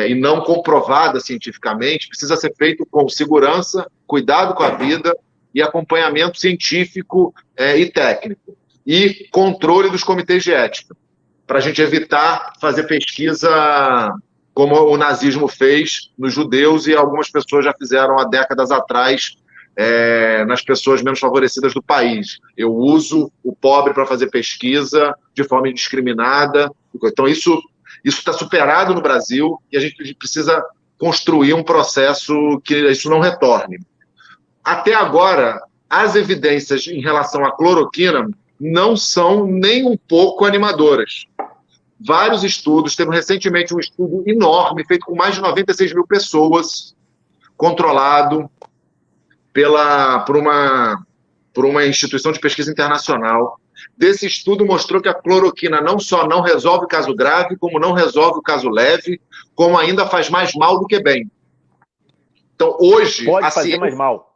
e não comprovada cientificamente, precisa ser feito com segurança, cuidado com a vida e acompanhamento científico e técnico. E controle dos comitês de ética, para a gente evitar fazer pesquisa como o nazismo fez nos judeus e algumas pessoas já fizeram há décadas atrás nas pessoas menos favorecidas do país. Eu uso o pobre para fazer pesquisa de forma indiscriminada. Então, isso está superado no Brasil e a gente precisa construir um processo que isso não retorne. Até agora, as evidências em relação à cloroquina não são nem um pouco animadoras. Vários estudos, teve recentemente um estudo enorme, feito com mais de 96 mil pessoas, controlado por uma instituição de pesquisa internacional. Desse estudo mostrou que a cloroquina não só não resolve o caso grave, como não resolve o caso leve, como ainda faz mais mal do que bem. Então, hoje... Pode fazer mais mal.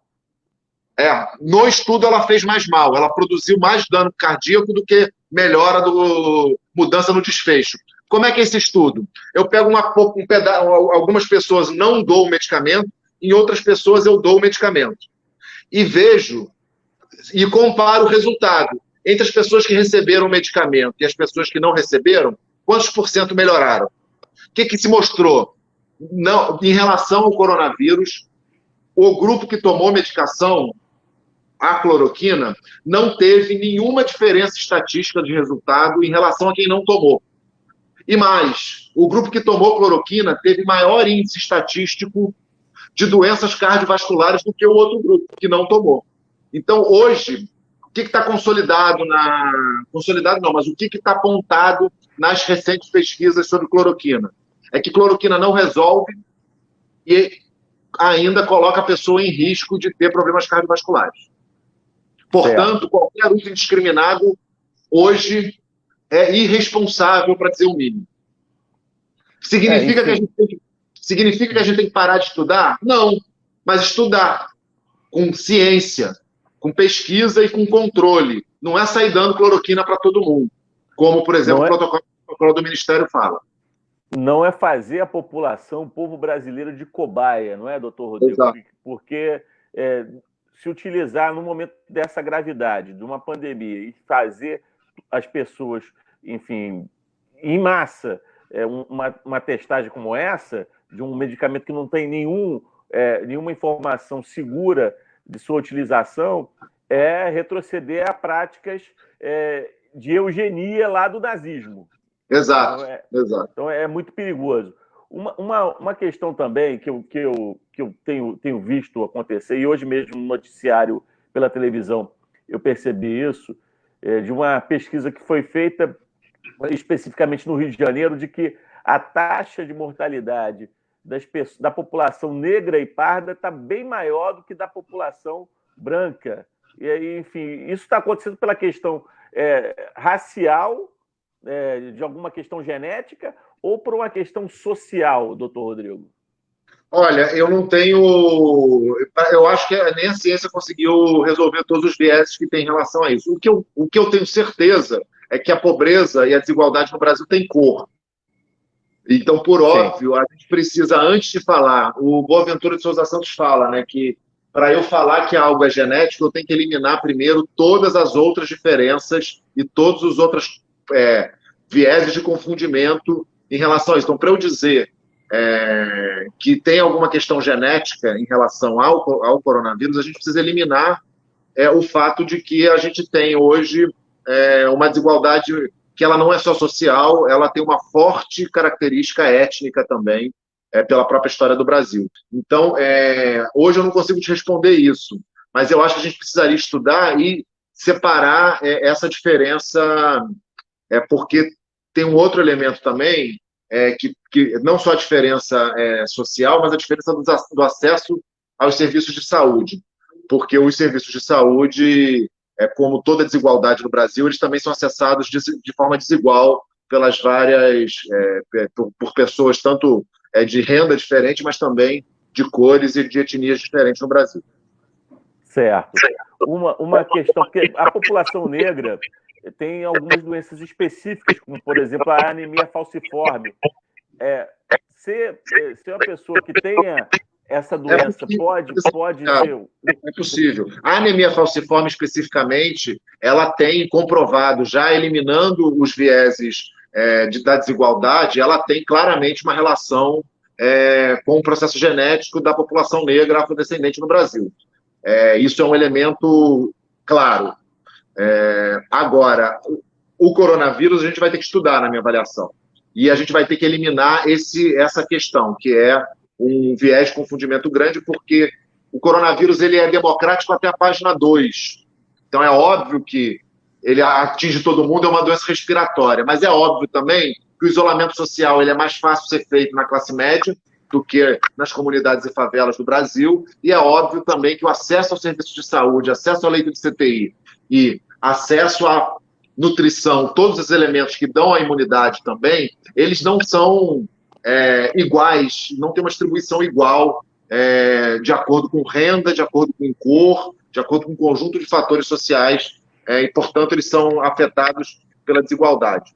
No estudo ela fez mais mal, ela produziu mais dano cardíaco do que melhora mudança no desfecho. Como é que é esse estudo? Eu pego algumas pessoas não dou o medicamento, em outras pessoas eu dou o medicamento. E vejo, e comparo o resultado. Entre as pessoas que receberam o medicamento e as pessoas que não receberam, quantos % melhoraram? O que se mostrou? Não, em relação ao coronavírus, o grupo que tomou medicação, a cloroquina, não teve nenhuma diferença estatística de resultado em relação a quem não tomou. E mais, o grupo que tomou cloroquina teve maior índice estatístico de doenças cardiovasculares do que o outro grupo, que não tomou. Então, hoje, o que está consolidado Consolidado não, mas o que está apontado nas recentes pesquisas sobre cloroquina? É que cloroquina não resolve e ainda coloca a pessoa em risco de ter problemas cardiovasculares. Portanto, qualquer uso indiscriminado hoje é irresponsável, para dizer o mínimo. Significa que a gente tem que parar de estudar? Não, mas estudar com ciência, com pesquisa e com controle. Não é sair dando cloroquina para todo mundo, como, por exemplo, o protocolo do Ministério fala. Não é fazer a população, o povo brasileiro, de cobaia, não é, doutor Rodrigo? Exato. Porque se utilizar no momento dessa gravidade, de uma pandemia, e fazer as pessoas, enfim, em massa, uma testagem como essa, de um medicamento que não tem nenhuma informação segura de sua utilização, é retroceder a práticas de eugenia lá do nazismo. Exato, exato. Então é muito perigoso. Uma questão também que eu tenho visto acontecer, e hoje mesmo no noticiário pela televisão eu percebi isso, de uma pesquisa que foi feita especificamente no Rio de Janeiro, de que a taxa de mortalidade da população negra e parda está bem maior do que da população branca. E aí, enfim, isso está acontecendo pela questão racial, de alguma questão genética, ou por uma questão social, doutor Rodrigo? Olha, eu não tenho... Eu acho que nem a ciência conseguiu resolver todos os vieses que tem em relação a isso. O que eu tenho certeza é que a pobreza e a desigualdade no Brasil têm cor. Então, por óbvio, a gente precisa, antes de falar, o Boaventura de Souza Santos fala, né, que para eu falar que algo é genético, eu tenho que eliminar primeiro todas as outras diferenças e todos os outros vieses de confundimento em relação a isso. Então, para eu dizer que tem alguma questão genética em relação ao coronavírus, a gente precisa eliminar o fato de que a gente tem hoje uma desigualdade que ela não é só social, ela tem uma forte característica étnica também, pela própria história do Brasil. Então, hoje eu não consigo te responder isso, mas eu acho que a gente precisaria estudar e separar essa diferença, porque tem um outro elemento também, que não só a diferença social, mas a diferença do acesso aos serviços de saúde, porque os serviços de saúde, como toda desigualdade no Brasil, eles também são acessados de forma desigual pelas várias, por pessoas tanto de renda diferente, mas também de cores e de etnias diferentes no Brasil. Certo. Uma questão, porque a população negra tem algumas doenças específicas, como, por exemplo, a anemia falciforme. Ser uma pessoa que tenha essa doença pode ser... É possível. A anemia falciforme, especificamente, ela tem comprovado, já eliminando os vieses da desigualdade, ela tem claramente uma relação com o processo genético da população negra afrodescendente no Brasil. Isso é um elemento claro. Agora, o coronavírus a gente vai ter que estudar, na minha avaliação. E a gente vai ter que eliminar essa questão, que é um viés de confundimento grande, porque o coronavírus ele é democrático até a página 2. Então é óbvio que ele atinge todo mundo, é uma doença respiratória, mas é óbvio também que o isolamento social ele é mais fácil ser feito na classe média do que nas comunidades e favelas do Brasil, e é óbvio também que o acesso ao serviço de saúde, acesso ao leito de CTI e acesso à nutrição, todos os elementos que dão a imunidade também, eles não são iguais, não tem uma distribuição igual de acordo com renda, de acordo com cor, de acordo com um conjunto de fatores sociais, e, portanto, eles são afetados pela desigualdade.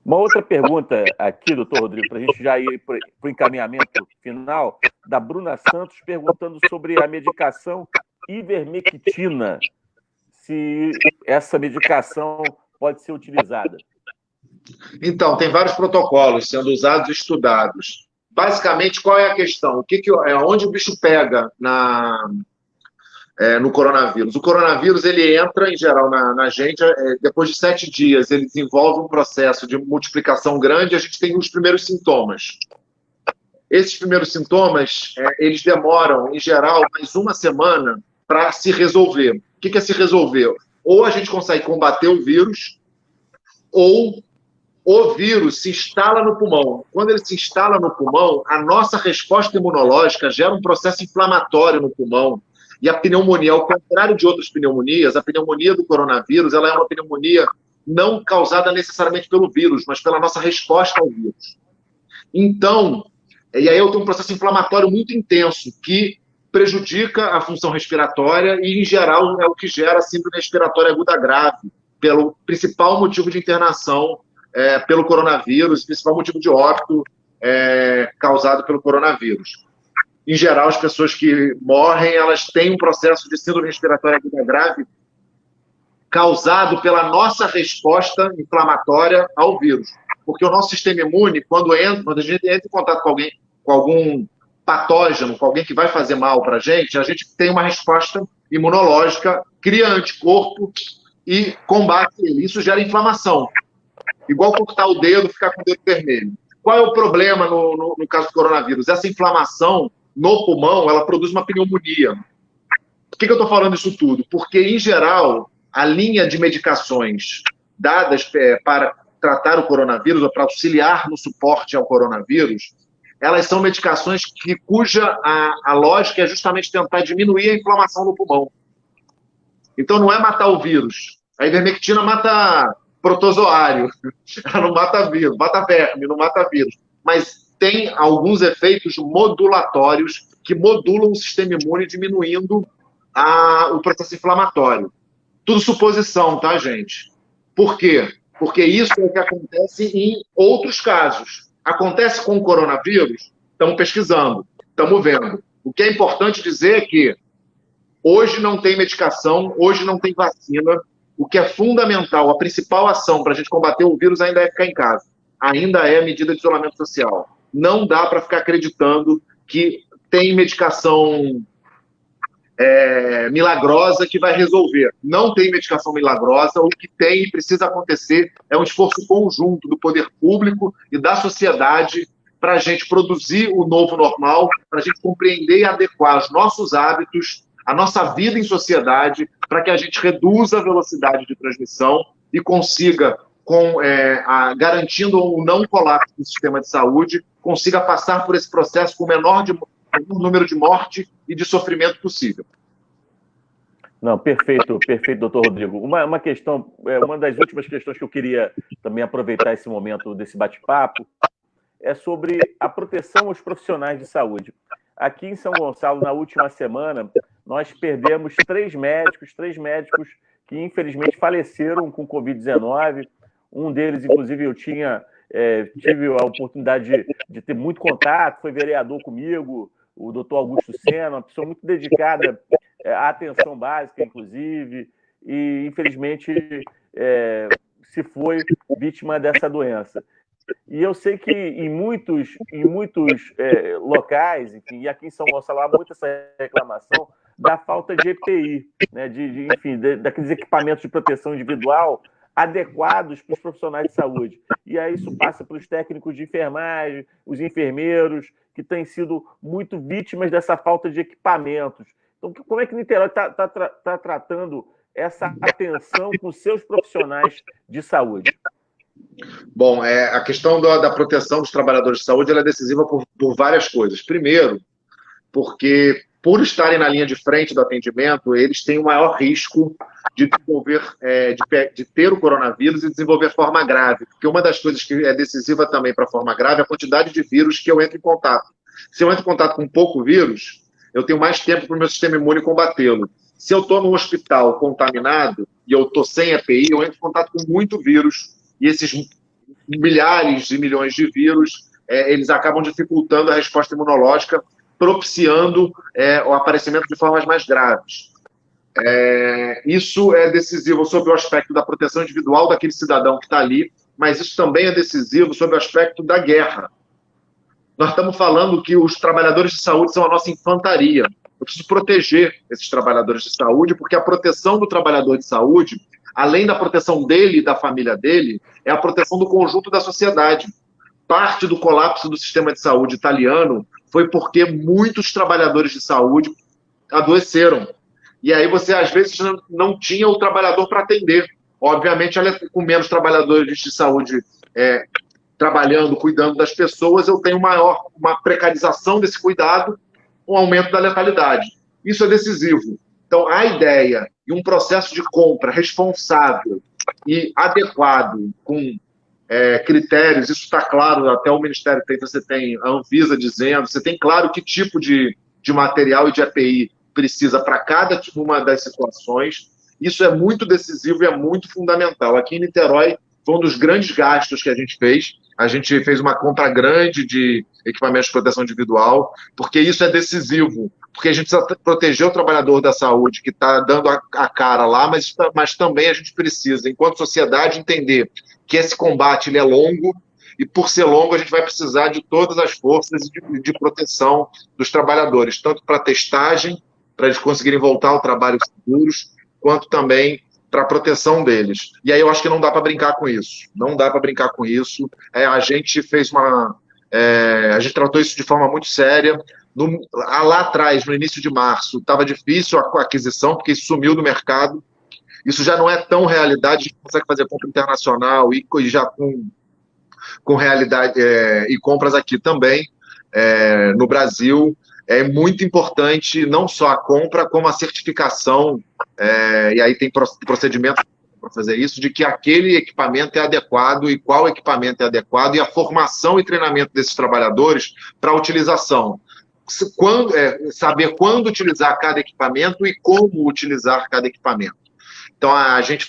Uma outra pergunta aqui, doutor Rodrigo, para a gente já ir para o encaminhamento final, da Bruna Santos, perguntando sobre a medicação ivermectina, se essa medicação pode ser utilizada. Então, tem vários protocolos sendo usados e estudados. Basicamente, qual é a questão? Onde o bicho pega no coronavírus? O coronavírus ele entra, em geral, na gente, depois de 7 dias, ele desenvolve um processo de multiplicação grande e a gente tem os primeiros sintomas. Esses primeiros sintomas, eles demoram, em geral, mais uma semana para se resolver. O que é se resolver? Ou a gente consegue combater o vírus, ou o vírus se instala no pulmão. Quando ele se instala no pulmão, a nossa resposta imunológica gera um processo inflamatório no pulmão, E a pneumonia, ao contrário de outras pneumonias, a pneumonia do coronavírus ela é uma pneumonia não causada necessariamente pelo vírus, mas pela nossa resposta ao vírus. Então, e aí eu tenho um processo inflamatório muito intenso que prejudica a função respiratória e, em geral, é o que gera a síndrome respiratória aguda grave, pelo principal motivo de internação pelo coronavírus, principal motivo de óbito causado pelo coronavírus. Em geral, as pessoas que morrem, elas têm um processo de síndrome respiratória aguda grave causado pela nossa resposta inflamatória ao vírus. Porque o nosso sistema imune, quando a gente entra em contato com algum patógeno, com alguém que vai fazer mal para a gente tem uma resposta imunológica, cria anticorpo e combate ele. Isso gera inflamação. Igual cortar o dedo, ficar com o dedo vermelho. Qual é o problema no caso do coronavírus? Essa inflamação no pulmão, ela produz uma pneumonia. Por que eu estou falando isso tudo? Porque, em geral, a linha de medicações dadas para tratar o coronavírus, ou para auxiliar no suporte ao coronavírus, elas são medicações cuja a lógica é justamente tentar diminuir a inflamação no pulmão. Então, não é matar o vírus. A ivermectina mata protozoário, ela não mata vírus, mata verme, não mata vírus. Mas tem alguns efeitos modulatórios que modulam o sistema imune, diminuindo o processo inflamatório. Tudo suposição, tá, gente? Por quê? Porque isso é o que acontece em outros casos. Acontece com o coronavírus? Estamos pesquisando, estamos vendo. O que é importante dizer é que hoje não tem medicação, hoje não tem vacina. O que é fundamental, a principal ação para a gente combater o vírus ainda é ficar em casa. Ainda é a medida de isolamento social. Não dá para ficar acreditando que tem medicação milagrosa que vai resolver. Não tem medicação milagrosa. O que tem e precisa acontecer é um esforço conjunto do poder público e da sociedade para a gente produzir o novo normal, para a gente compreender e adequar os nossos hábitos, a nossa vida em sociedade, para que a gente reduza a velocidade de transmissão e consiga, garantindo o não colapso do sistema de saúde, consiga passar por esse processo com o menor número de morte e de sofrimento possível. Não, perfeito, doutor Rodrigo. Uma questão, uma das últimas questões que eu queria também aproveitar esse momento desse bate-papo é sobre a proteção aos profissionais de saúde. Aqui em São Gonçalo, na última semana, nós perdemos três médicos que infelizmente faleceram com Covid-19. Um deles, inclusive, eu tive a oportunidade de ter muito contato, foi vereador comigo, o doutor Augusto Sena, uma pessoa muito dedicada à atenção básica, inclusive, e infelizmente se foi vítima dessa doença. E eu sei que em muitos locais, enfim, e aqui em São Gonçalo há muita essa reclamação da falta de EPI, né, daqueles equipamentos de proteção individual adequados para os profissionais de saúde. E aí isso passa pelos técnicos de enfermagem, os enfermeiros, que têm sido muito vítimas dessa falta de equipamentos. Então, como é que Niterói está tratando essa atenção com seus profissionais de saúde? Bom, a questão da proteção dos trabalhadores de saúde ela é decisiva por várias coisas. Primeiro, porque por estarem na linha de frente do atendimento, eles têm o maior risco de desenvolver, de ter o coronavírus e desenvolver forma grave. Porque uma das coisas que é decisiva também para a forma grave é a quantidade de vírus que eu entro em contato. Se eu entro em contato com pouco vírus, eu tenho mais tempo para o meu sistema imune combatê-lo. Se eu estou num hospital contaminado e eu estou sem EPI, eu entro em contato com muito vírus. E esses milhares de milhões de vírus, eles acabam dificultando a resposta imunológica, propiciando o aparecimento de formas mais graves. Isso é decisivo sobre o aspecto da proteção individual daquele cidadão que está ali, mas isso também é decisivo sobre o aspecto da guerra. Nós estamos falando que os trabalhadores de saúde são a nossa infantaria. Eu preciso proteger esses trabalhadores de saúde, porque a proteção do trabalhador de saúde, além da proteção dele e da família dele, é a proteção do conjunto da sociedade. Parte do colapso do sistema de saúde italiano foi porque muitos trabalhadores de saúde adoeceram. E aí você, às vezes, não tinha o trabalhador para atender. Obviamente, com menos trabalhadores de saúde trabalhando, cuidando das pessoas, eu tenho uma precarização desse cuidado, um aumento da letalidade. Isso é decisivo. Então, a ideia e um processo de compra responsável e adequado, com critérios, isso está claro, até o Ministério tem, você tem a Anvisa dizendo, você tem claro que tipo de material e de EPI precisa para cada uma das situações. Isso é muito decisivo e é muito fundamental. Aqui em Niterói, foi um dos grandes gastos que a gente fez. A gente fez uma compra grande de equipamentos de proteção individual, porque isso é decisivo, porque a gente precisa proteger o trabalhador da saúde que está dando a cara lá, mas também a gente precisa, enquanto sociedade, entender que esse combate ele é longo, e por ser longo a gente vai precisar de todas as forças de proteção dos trabalhadores, tanto para testagem, para eles conseguirem voltar ao trabalho seguros, quanto também para a proteção deles. E aí eu acho que não dá para brincar com isso. Não dá para brincar com isso. A gente fez a gente tratou isso de forma muito séria. Lá atrás, no início de março, estava difícil a aquisição, porque isso sumiu do mercado. Isso já não é tão realidade, a gente consegue fazer compra internacional e já com realidade e compras aqui também, no Brasil. É muito importante não só a compra, como a certificação, e aí tem procedimento para fazer isso, de que aquele equipamento é adequado e qual equipamento é adequado, e a formação e treinamento desses trabalhadores para a utilização. Saber quando utilizar cada equipamento e como utilizar cada equipamento. Então, a gente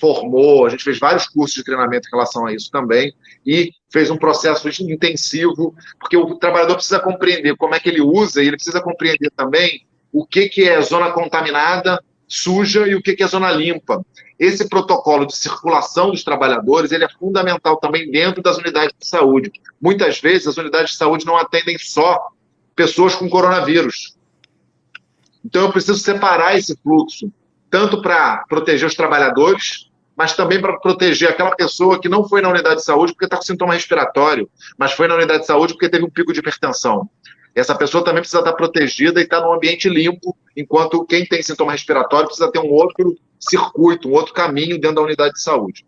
fez vários cursos de treinamento em relação a isso também, e fez um processo intensivo, porque o trabalhador precisa compreender como é que ele usa, e ele precisa compreender também o que é zona contaminada, suja, e o que é zona limpa. Esse protocolo de circulação dos trabalhadores, ele é fundamental também dentro das unidades de saúde. Muitas vezes, as unidades de saúde não atendem só pessoas com coronavírus. Então, eu preciso separar esse fluxo, tanto para proteger os trabalhadores, mas também para proteger aquela pessoa que não foi na unidade de saúde porque está com sintoma respiratório, mas foi na unidade de saúde porque teve um pico de hipertensão. Essa pessoa também precisa estar protegida e estar num ambiente limpo, enquanto quem tem sintoma respiratório precisa ter um outro circuito, um outro caminho dentro da unidade de saúde.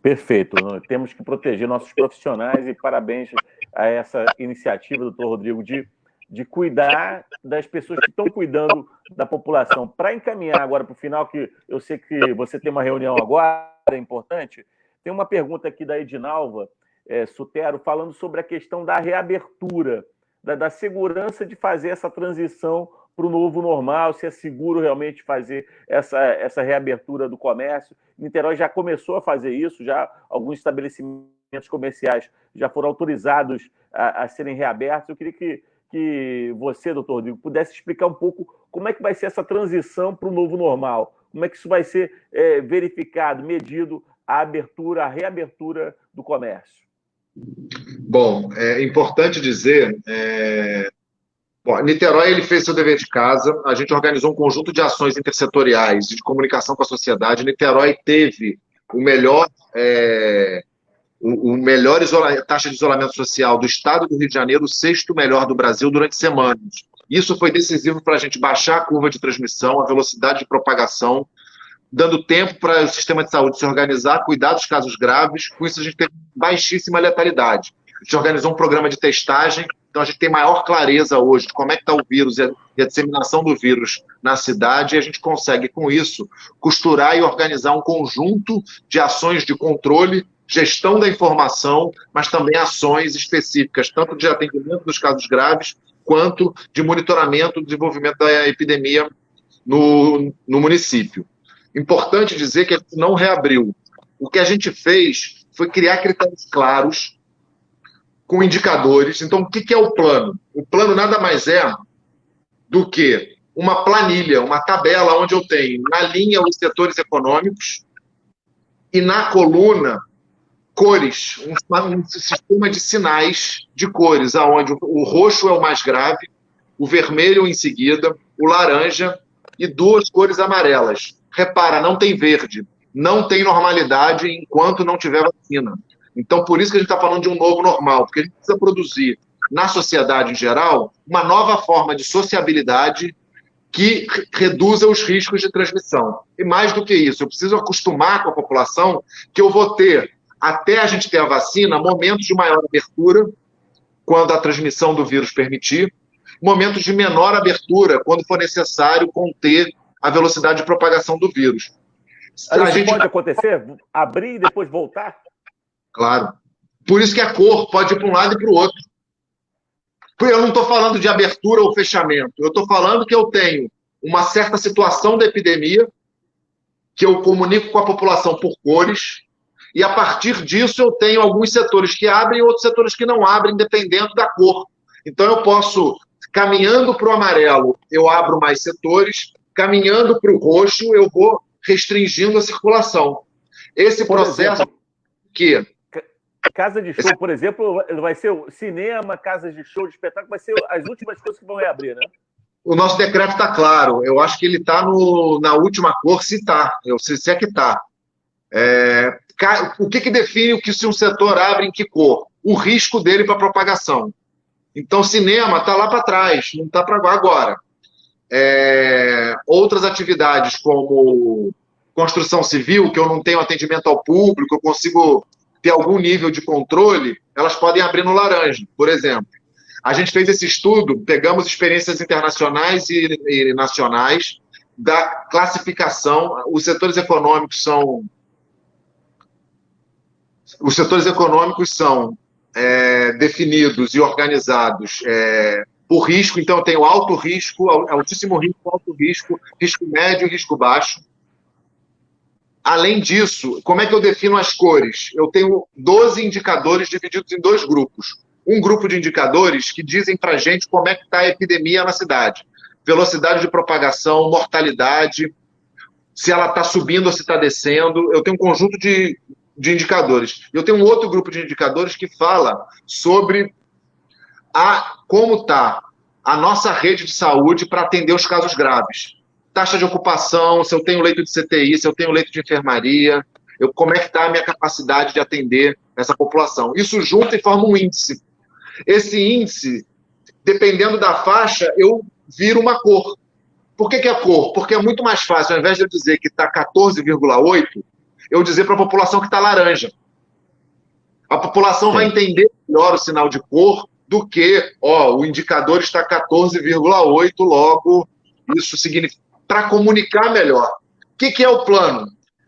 Perfeito. Temos que proteger nossos profissionais, e parabéns a essa iniciativa, doutor Rodrigo, de cuidar das pessoas que estão cuidando da população. Para encaminhar agora para o final, que eu sei que você tem uma reunião agora, é importante, tem uma pergunta aqui da Edinalva Sutero, falando sobre a questão da reabertura, da segurança de fazer essa transição para o novo normal, se é seguro realmente fazer essa reabertura do comércio. Niterói já começou a fazer isso, já alguns estabelecimentos comerciais já foram autorizados a serem reabertos. Eu queria que você, doutor Rodrigo, pudesse explicar um pouco como é que vai ser essa transição para o novo normal, como é que isso vai ser verificado, medido, a reabertura do comércio. Bom, é importante dizer, Niterói ele fez seu dever de casa, a gente organizou um conjunto de ações intersetoriais de comunicação com a sociedade. Niterói teve taxa de isolamento social do estado do Rio de Janeiro, o 6º melhor do Brasil durante semanas. Isso foi decisivo para a gente baixar a curva de transmissão, a velocidade de propagação, dando tempo para o sistema de saúde se organizar, cuidar dos casos graves. Com isso, a gente teve baixíssima letalidade. A gente organizou um programa de testagem, então a gente tem maior clareza hoje de como é que está o vírus e a disseminação do vírus na cidade, e a gente consegue, com isso, costurar e organizar um conjunto de ações de controle, gestão da informação, mas também ações específicas, tanto de atendimento dos casos graves, quanto de monitoramento do desenvolvimento da epidemia no município. Importante dizer que a gente não reabriu. O que a gente fez foi criar critérios claros, com indicadores. Então, o que é o plano? O plano nada mais é do que uma planilha, uma tabela onde eu tenho na linha os setores econômicos e na coluna cores, um sistema de sinais de cores, onde o roxo é o mais grave, o vermelho em seguida, o laranja e 2 cores amarelas. Repara, não tem verde, não tem normalidade enquanto não tiver vacina. Então, por isso que a gente está falando de um novo normal, porque a gente precisa produzir, na sociedade em geral, uma nova forma de sociabilidade que reduza os riscos de transmissão. E mais do que isso, eu preciso acostumar com a população que eu vou ter, até a gente ter a vacina, momentos de maior abertura, quando a transmissão do vírus permitir, momentos de menor abertura, quando for necessário conter a velocidade de propagação do vírus. Isso pode acontecer? Abrir e depois voltar? Claro. Por isso que a cor pode ir para um lado e para o outro. Eu não estou falando de abertura ou fechamento. Eu estou falando que eu tenho uma certa situação da epidemia, que eu comunico com a população por cores, e a partir disso eu tenho alguns setores que abrem e outros setores que não abrem, dependendo da cor. Então eu posso, caminhando para o amarelo, eu abro mais setores, caminhando para o roxo, eu vou restringindo a circulação. Esse processo que... Casa de show, por exemplo, vai ser o cinema, casas de show, de espetáculo, vai ser as últimas coisas que vão reabrir, né? O nosso decreto está claro. Eu acho que ele está na última cor, se está. Se é que está. O que define o que se um setor abre em que cor? O risco dele para propagação. Então, cinema está lá para trás, não está para agora. Outras atividades, como construção civil, que eu não tenho atendimento ao público, eu consigo ter algum nível de controle, elas podem abrir no laranja, por exemplo. A gente fez esse estudo, pegamos experiências internacionais e nacionais da classificação. Os setores econômicos são definidos e organizados por risco. Então, eu tenho alto risco, altíssimo risco, alto risco, risco médio e risco baixo. Além disso, como é que eu defino as cores? Eu tenho 12 indicadores divididos em 2 grupos. Um grupo de indicadores que dizem para a gente como é que está a epidemia na cidade. Velocidade de propagação, mortalidade, se ela está subindo ou se está descendo. Eu tenho um conjunto de indicadores. Eu tenho um outro grupo de indicadores que fala sobre como está a nossa rede de saúde para atender os casos graves. Taxa de ocupação, se eu tenho leito de CTI, se eu tenho leito de enfermaria, como é que está a minha capacidade de atender essa população. Isso junta e forma um índice. Esse índice, dependendo da faixa, eu viro uma cor. Por que é cor? Porque é muito mais fácil, ao invés de eu dizer que está 14,8, eu dizer para a população que está laranja. A população vai entender melhor o sinal de cor do que, o indicador está 14,8, logo isso significa... Para comunicar melhor. O que é o plano?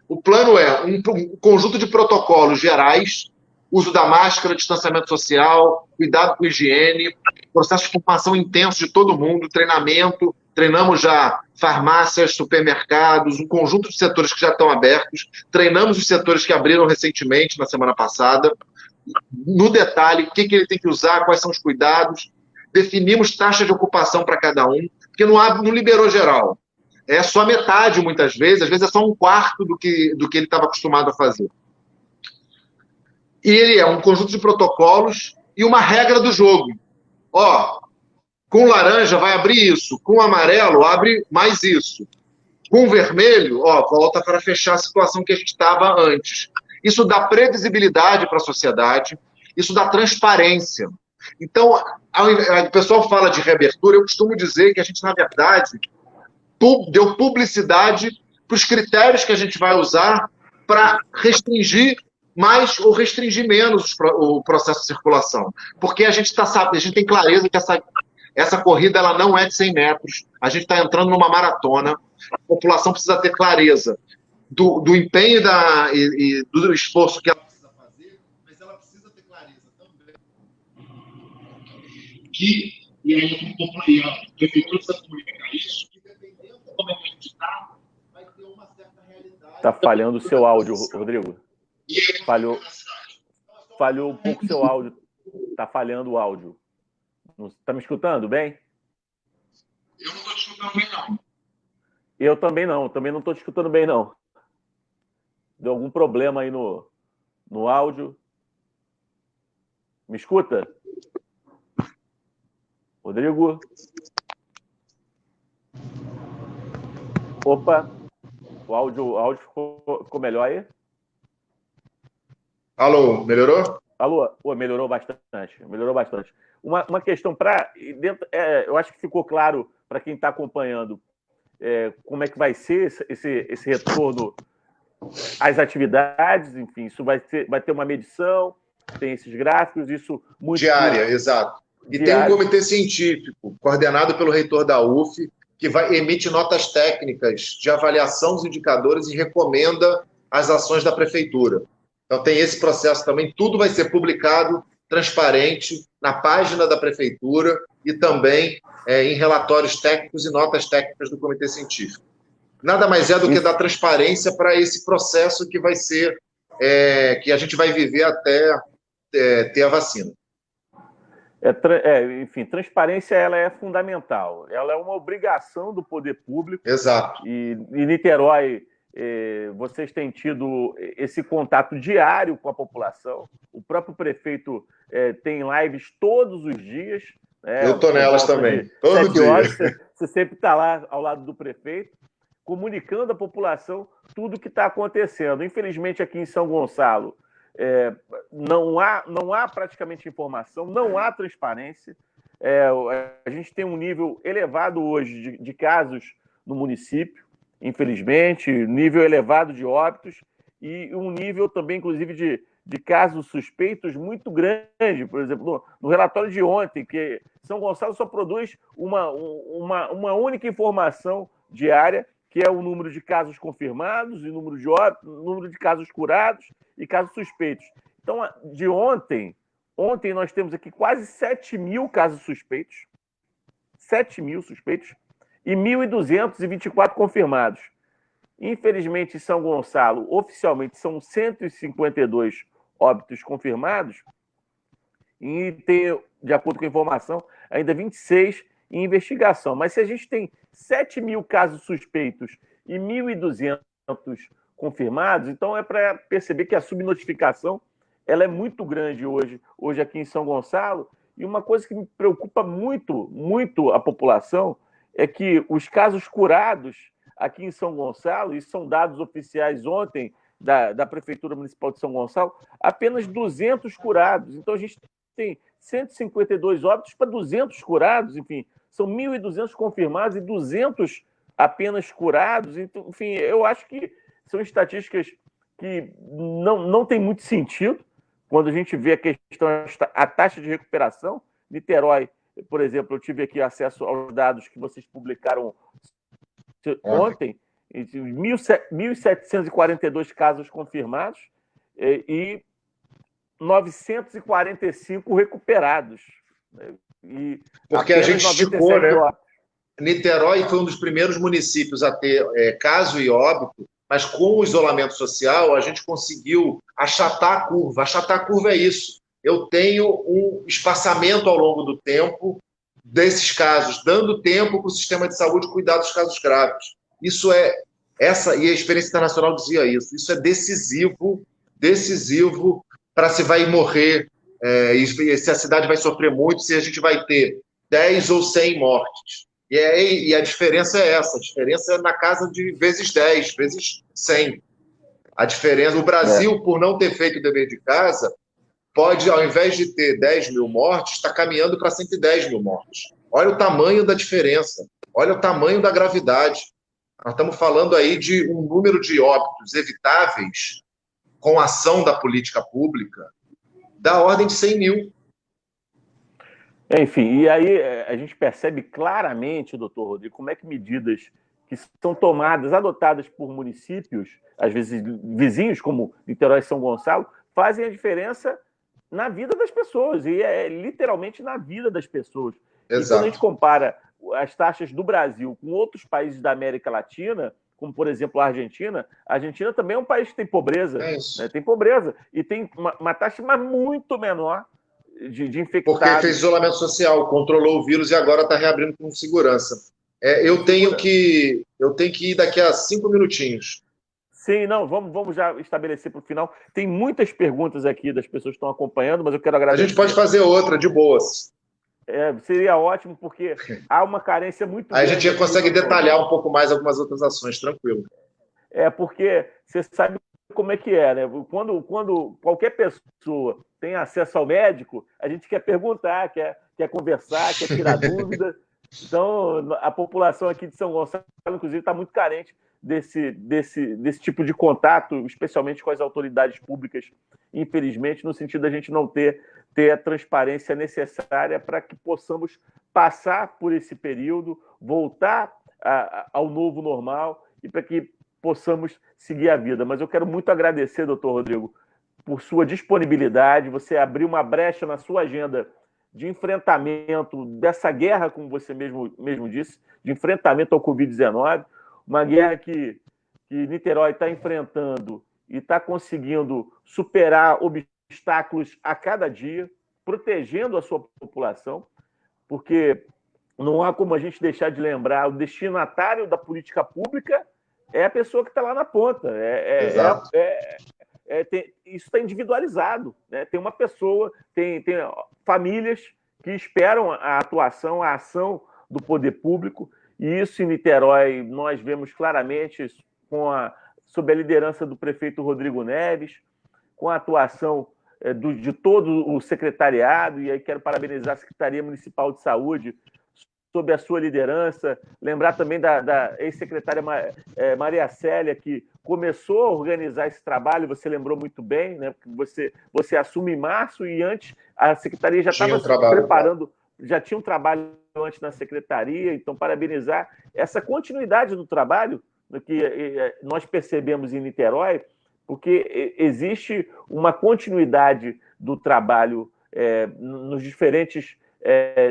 O plano é um conjunto de protocolos gerais, uso da máscara, distanciamento social, cuidado com higiene, processo de formação intenso de todo mundo, treinamento, treinamos já farmácias, supermercados, um conjunto de setores que já estão abertos, treinamos os setores que abriram recentemente, na semana passada, no detalhe, o que ele tem que usar, quais são os cuidados, definimos taxa de ocupação para cada um, porque não liberou geral. É só metade, muitas vezes, às vezes é só um quarto do que ele estava acostumado a fazer. E ele é um conjunto de protocolos e uma regra do jogo. Com laranja vai abrir isso, com amarelo abre mais isso. Com vermelho, volta para fechar a situação que a gente estava antes. Isso dá previsibilidade para a sociedade, isso dá transparência. Então, o pessoal fala de reabertura, eu costumo dizer que a gente, na verdade, deu publicidade para os critérios que a gente vai usar para restringir mais ou restringir menos o processo de circulação. Porque a gente tem clareza que essa corrida ela não é de 100 metros, a gente está entrando numa maratona, a população precisa ter clareza do empenho e do esforço que ela precisa fazer, mas ela precisa ter clareza também. E aí a prefeitura precisa comunicar isso, que dependendo de como é que a gente está, vai ter uma certa realidade. Está falhando o seu áudio, Rodrigo. Falhou um pouco o seu áudio. Está falhando o áudio. Está me escutando bem? Eu não estou te escutando bem, não. Eu também não. Também não estou te escutando bem, não. Deu algum problema aí no áudio? Me escuta? Rodrigo? Opa! O áudio ficou melhor aí? Alô, melhorou? Alô, melhorou bastante. Melhorou bastante. Uma questão eu acho que ficou claro para quem está acompanhando como é que vai ser esse retorno às atividades, enfim, isso vai ter uma medição, tem esses gráficos, isso muito... Diária, exato. E tem um comitê científico, coordenado pelo reitor da UF, que emite notas técnicas de avaliação dos indicadores e recomenda as ações da prefeitura. Então tem esse processo também, tudo vai ser publicado, transparente, na página da prefeitura e também em relatórios técnicos e notas técnicas do comitê científico. Nada mais é do que dar transparência para esse processo que vai ser, que a gente vai viver até ter a vacina. Enfim, transparência ela é fundamental. Ela é uma obrigação do poder público. Exato. E em Niterói, vocês têm tido esse contato diário com a população. O próprio prefeito tem lives todos os dias. Eu estou nelas também. Todo dia. Você sempre está lá ao lado do prefeito, comunicando à população tudo o que está acontecendo. Infelizmente, aqui em São Gonçalo, não há praticamente informação, não há transparência. A gente tem um nível elevado hoje de casos no município, infelizmente, nível elevado de óbitos e um nível também, inclusive, de casos suspeitos muito grande. Por exemplo, no relatório de ontem, que São Gonçalo só produz uma única informação diária, que é o número de casos confirmados, e número de óbitos, número de casos curados e casos suspeitos. Então, de ontem nós temos aqui quase 7 mil casos suspeitos, 7 mil suspeitos, e 1.224 confirmados. Infelizmente, em São Gonçalo, oficialmente, são 152 óbitos confirmados, e tem, de acordo com a informação, ainda 26 em investigação. Mas se a gente tem 7 mil casos suspeitos e 1.200 confirmados, então é para perceber que a subnotificação ela é muito grande hoje aqui em São Gonçalo. E uma coisa que me preocupa muito, muito a população é que os casos curados aqui em São Gonçalo, e são dados oficiais ontem da Prefeitura Municipal de São Gonçalo, apenas 200 curados. Então a gente tem 152 óbitos para 200 curados, enfim, são 1.200 confirmados e 200 apenas curados. Então, enfim, eu acho que são estatísticas que não tem muito sentido quando a gente vê a questão, a taxa de recuperação. Niterói, por exemplo, eu tive aqui acesso aos dados que vocês publicaram ontem, 1.742 casos confirmados e 945 recuperados. Porque a gente esticou, né? Niterói foi um dos primeiros municípios a ter caso e óbito, mas com o isolamento social a gente conseguiu achatar a curva. Achatar a curva é isso. Eu tenho um espaçamento ao longo do tempo desses casos, dando tempo para o sistema de saúde cuidar dos casos graves. Isso e a experiência internacional dizia isso. Isso é decisivo para se vai morrer, e se a cidade vai sofrer muito, se a gente vai ter 10 ou 100 mortes. E a diferença é essa, a diferença é na casa de vezes 10, vezes 100. A diferença, o Brasil, por não ter feito o dever de casa, pode, ao invés de ter 10 mil mortes, estar caminhando para 110 mil mortes. Olha o tamanho da diferença, olha o tamanho da gravidade. Nós estamos falando aí de um número de óbitos evitáveis com a ação da política pública da ordem de 100 mil. Enfim, e aí a gente percebe claramente, doutor Rodrigo, como é que medidas que são tomadas, adotadas por municípios, às vezes vizinhos, como Niterói e São Gonçalo, fazem a diferença na vida das pessoas, e literalmente na vida das pessoas. Exato. E quando a gente compara as taxas do Brasil com outros países da América Latina, como, por exemplo, a Argentina também é um país que tem pobreza. Né? Tem pobreza. E tem uma taxa muito menor de infectados. Porque fez isolamento social, controlou o vírus e agora está reabrindo com segurança. Eu tenho que ir daqui a 5 minutinhos. Sim, não, vamos já estabelecer para o final. Tem muitas perguntas aqui das pessoas que estão acompanhando, mas eu quero agradecer. A gente pode fazer outra, de boas. Seria ótimo, porque há uma carência muito grande. Aí a gente consegue detalhar um pouco mais algumas outras ações, tranquilo. Porque você sabe como é que é, né? Quando qualquer pessoa tem acesso ao médico, a gente quer perguntar, quer conversar, quer tirar dúvida. Então, a população aqui de São Gonçalo, inclusive, está muito carente desse tipo de contato, especialmente com as autoridades públicas, infelizmente, no sentido da gente não ter a transparência necessária para que possamos passar por esse período, voltar ao novo normal e para que possamos seguir a vida. Mas eu quero muito agradecer, doutor Rodrigo, por sua disponibilidade, você abriu uma brecha na sua agenda de enfrentamento dessa guerra, como você mesmo disse, de enfrentamento ao Covid-19, uma guerra que Niterói está enfrentando e está conseguindo superar obstáculos a cada dia, protegendo a sua população, porque não há como a gente deixar de lembrar, o destinatário da política pública é a pessoa que está lá na ponta. Isso está individualizado, né? Tem uma pessoa, tem famílias que esperam a atuação, a ação do poder público, e isso em Niterói nós vemos claramente sob a liderança do prefeito Rodrigo Neves, com a atuação de todo o secretariado, e aí quero parabenizar a Secretaria Municipal de Saúde sob a sua liderança, lembrar também da ex-secretária Maria Célia, que começou a organizar esse trabalho, você lembrou muito bem, né? Porque você assume em março e antes a Secretaria já estava se preparando, já tinha um trabalho antes na Secretaria, então parabenizar essa continuidade do trabalho que nós percebemos em Niterói, porque existe uma continuidade do trabalho nos diferentes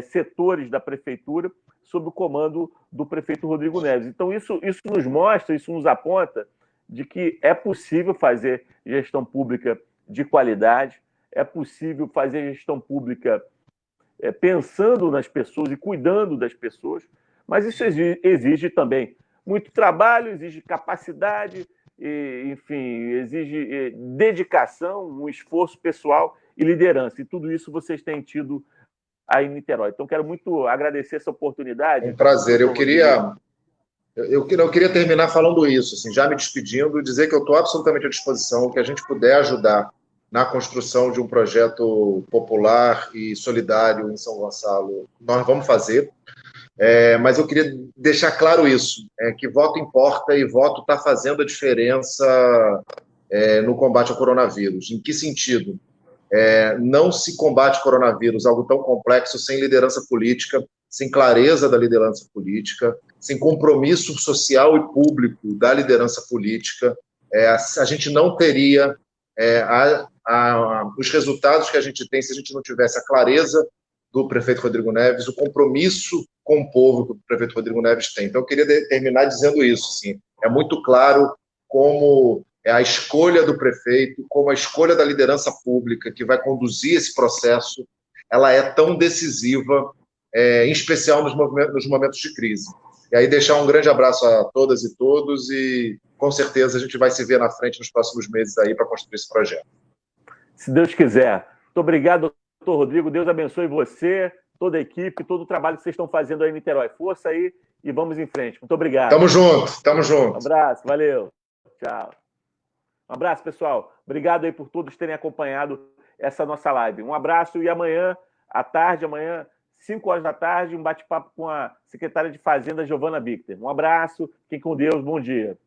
setores da prefeitura, sob o comando do prefeito Rodrigo Neves. Então, isso nos mostra, isso nos aponta de que é possível fazer gestão pública de qualidade, é possível fazer gestão pública pensando nas pessoas e cuidando das pessoas, mas isso exige também muito trabalho, exige capacidade, enfim, exige dedicação, um esforço pessoal e liderança. E tudo isso vocês têm tido aí em Niterói. Então, quero muito agradecer essa oportunidade. Um prazer. Eu queria terminar falando isso, assim, já me despedindo, dizer que eu estou absolutamente à disposição, que a gente puder ajudar na construção de um projeto popular e solidário em São Gonçalo, nós vamos fazer. Mas eu queria deixar claro isso, que voto importa e voto está fazendo a diferença no combate ao coronavírus. Em que sentido? Não se combate coronavírus, algo tão complexo, sem liderança política, sem clareza da liderança política, sem compromisso social e público da liderança política. A gente não teria os resultados que a gente tem se a gente não tivesse a clareza do prefeito Rodrigo Neves, o compromisso com o povo que o prefeito Rodrigo Neves tem. Então, eu queria terminar dizendo isso. Assim, é muito claro como a escolha do prefeito, como a escolha da liderança pública que vai conduzir esse processo, ela é tão decisiva, em especial nos momentos de crise. E aí deixar um grande abraço a todas e todos e, com certeza, a gente vai se ver na frente nos próximos meses aí para construir esse projeto. Se Deus quiser. Muito obrigado, doutor Rodrigo. Deus abençoe você, toda a equipe, todo o trabalho que vocês estão fazendo aí em Niterói. Força aí e vamos em frente. Muito obrigado. Tamo junto, tamo junto. Um abraço, valeu. Tchau. Um abraço, pessoal. Obrigado aí por todos terem acompanhado essa nossa live. Um abraço e amanhã, à tarde, 5 horas da tarde, um bate-papo com a secretária de Fazenda, Giovana Victor. Um abraço, fiquem com Deus, bom dia.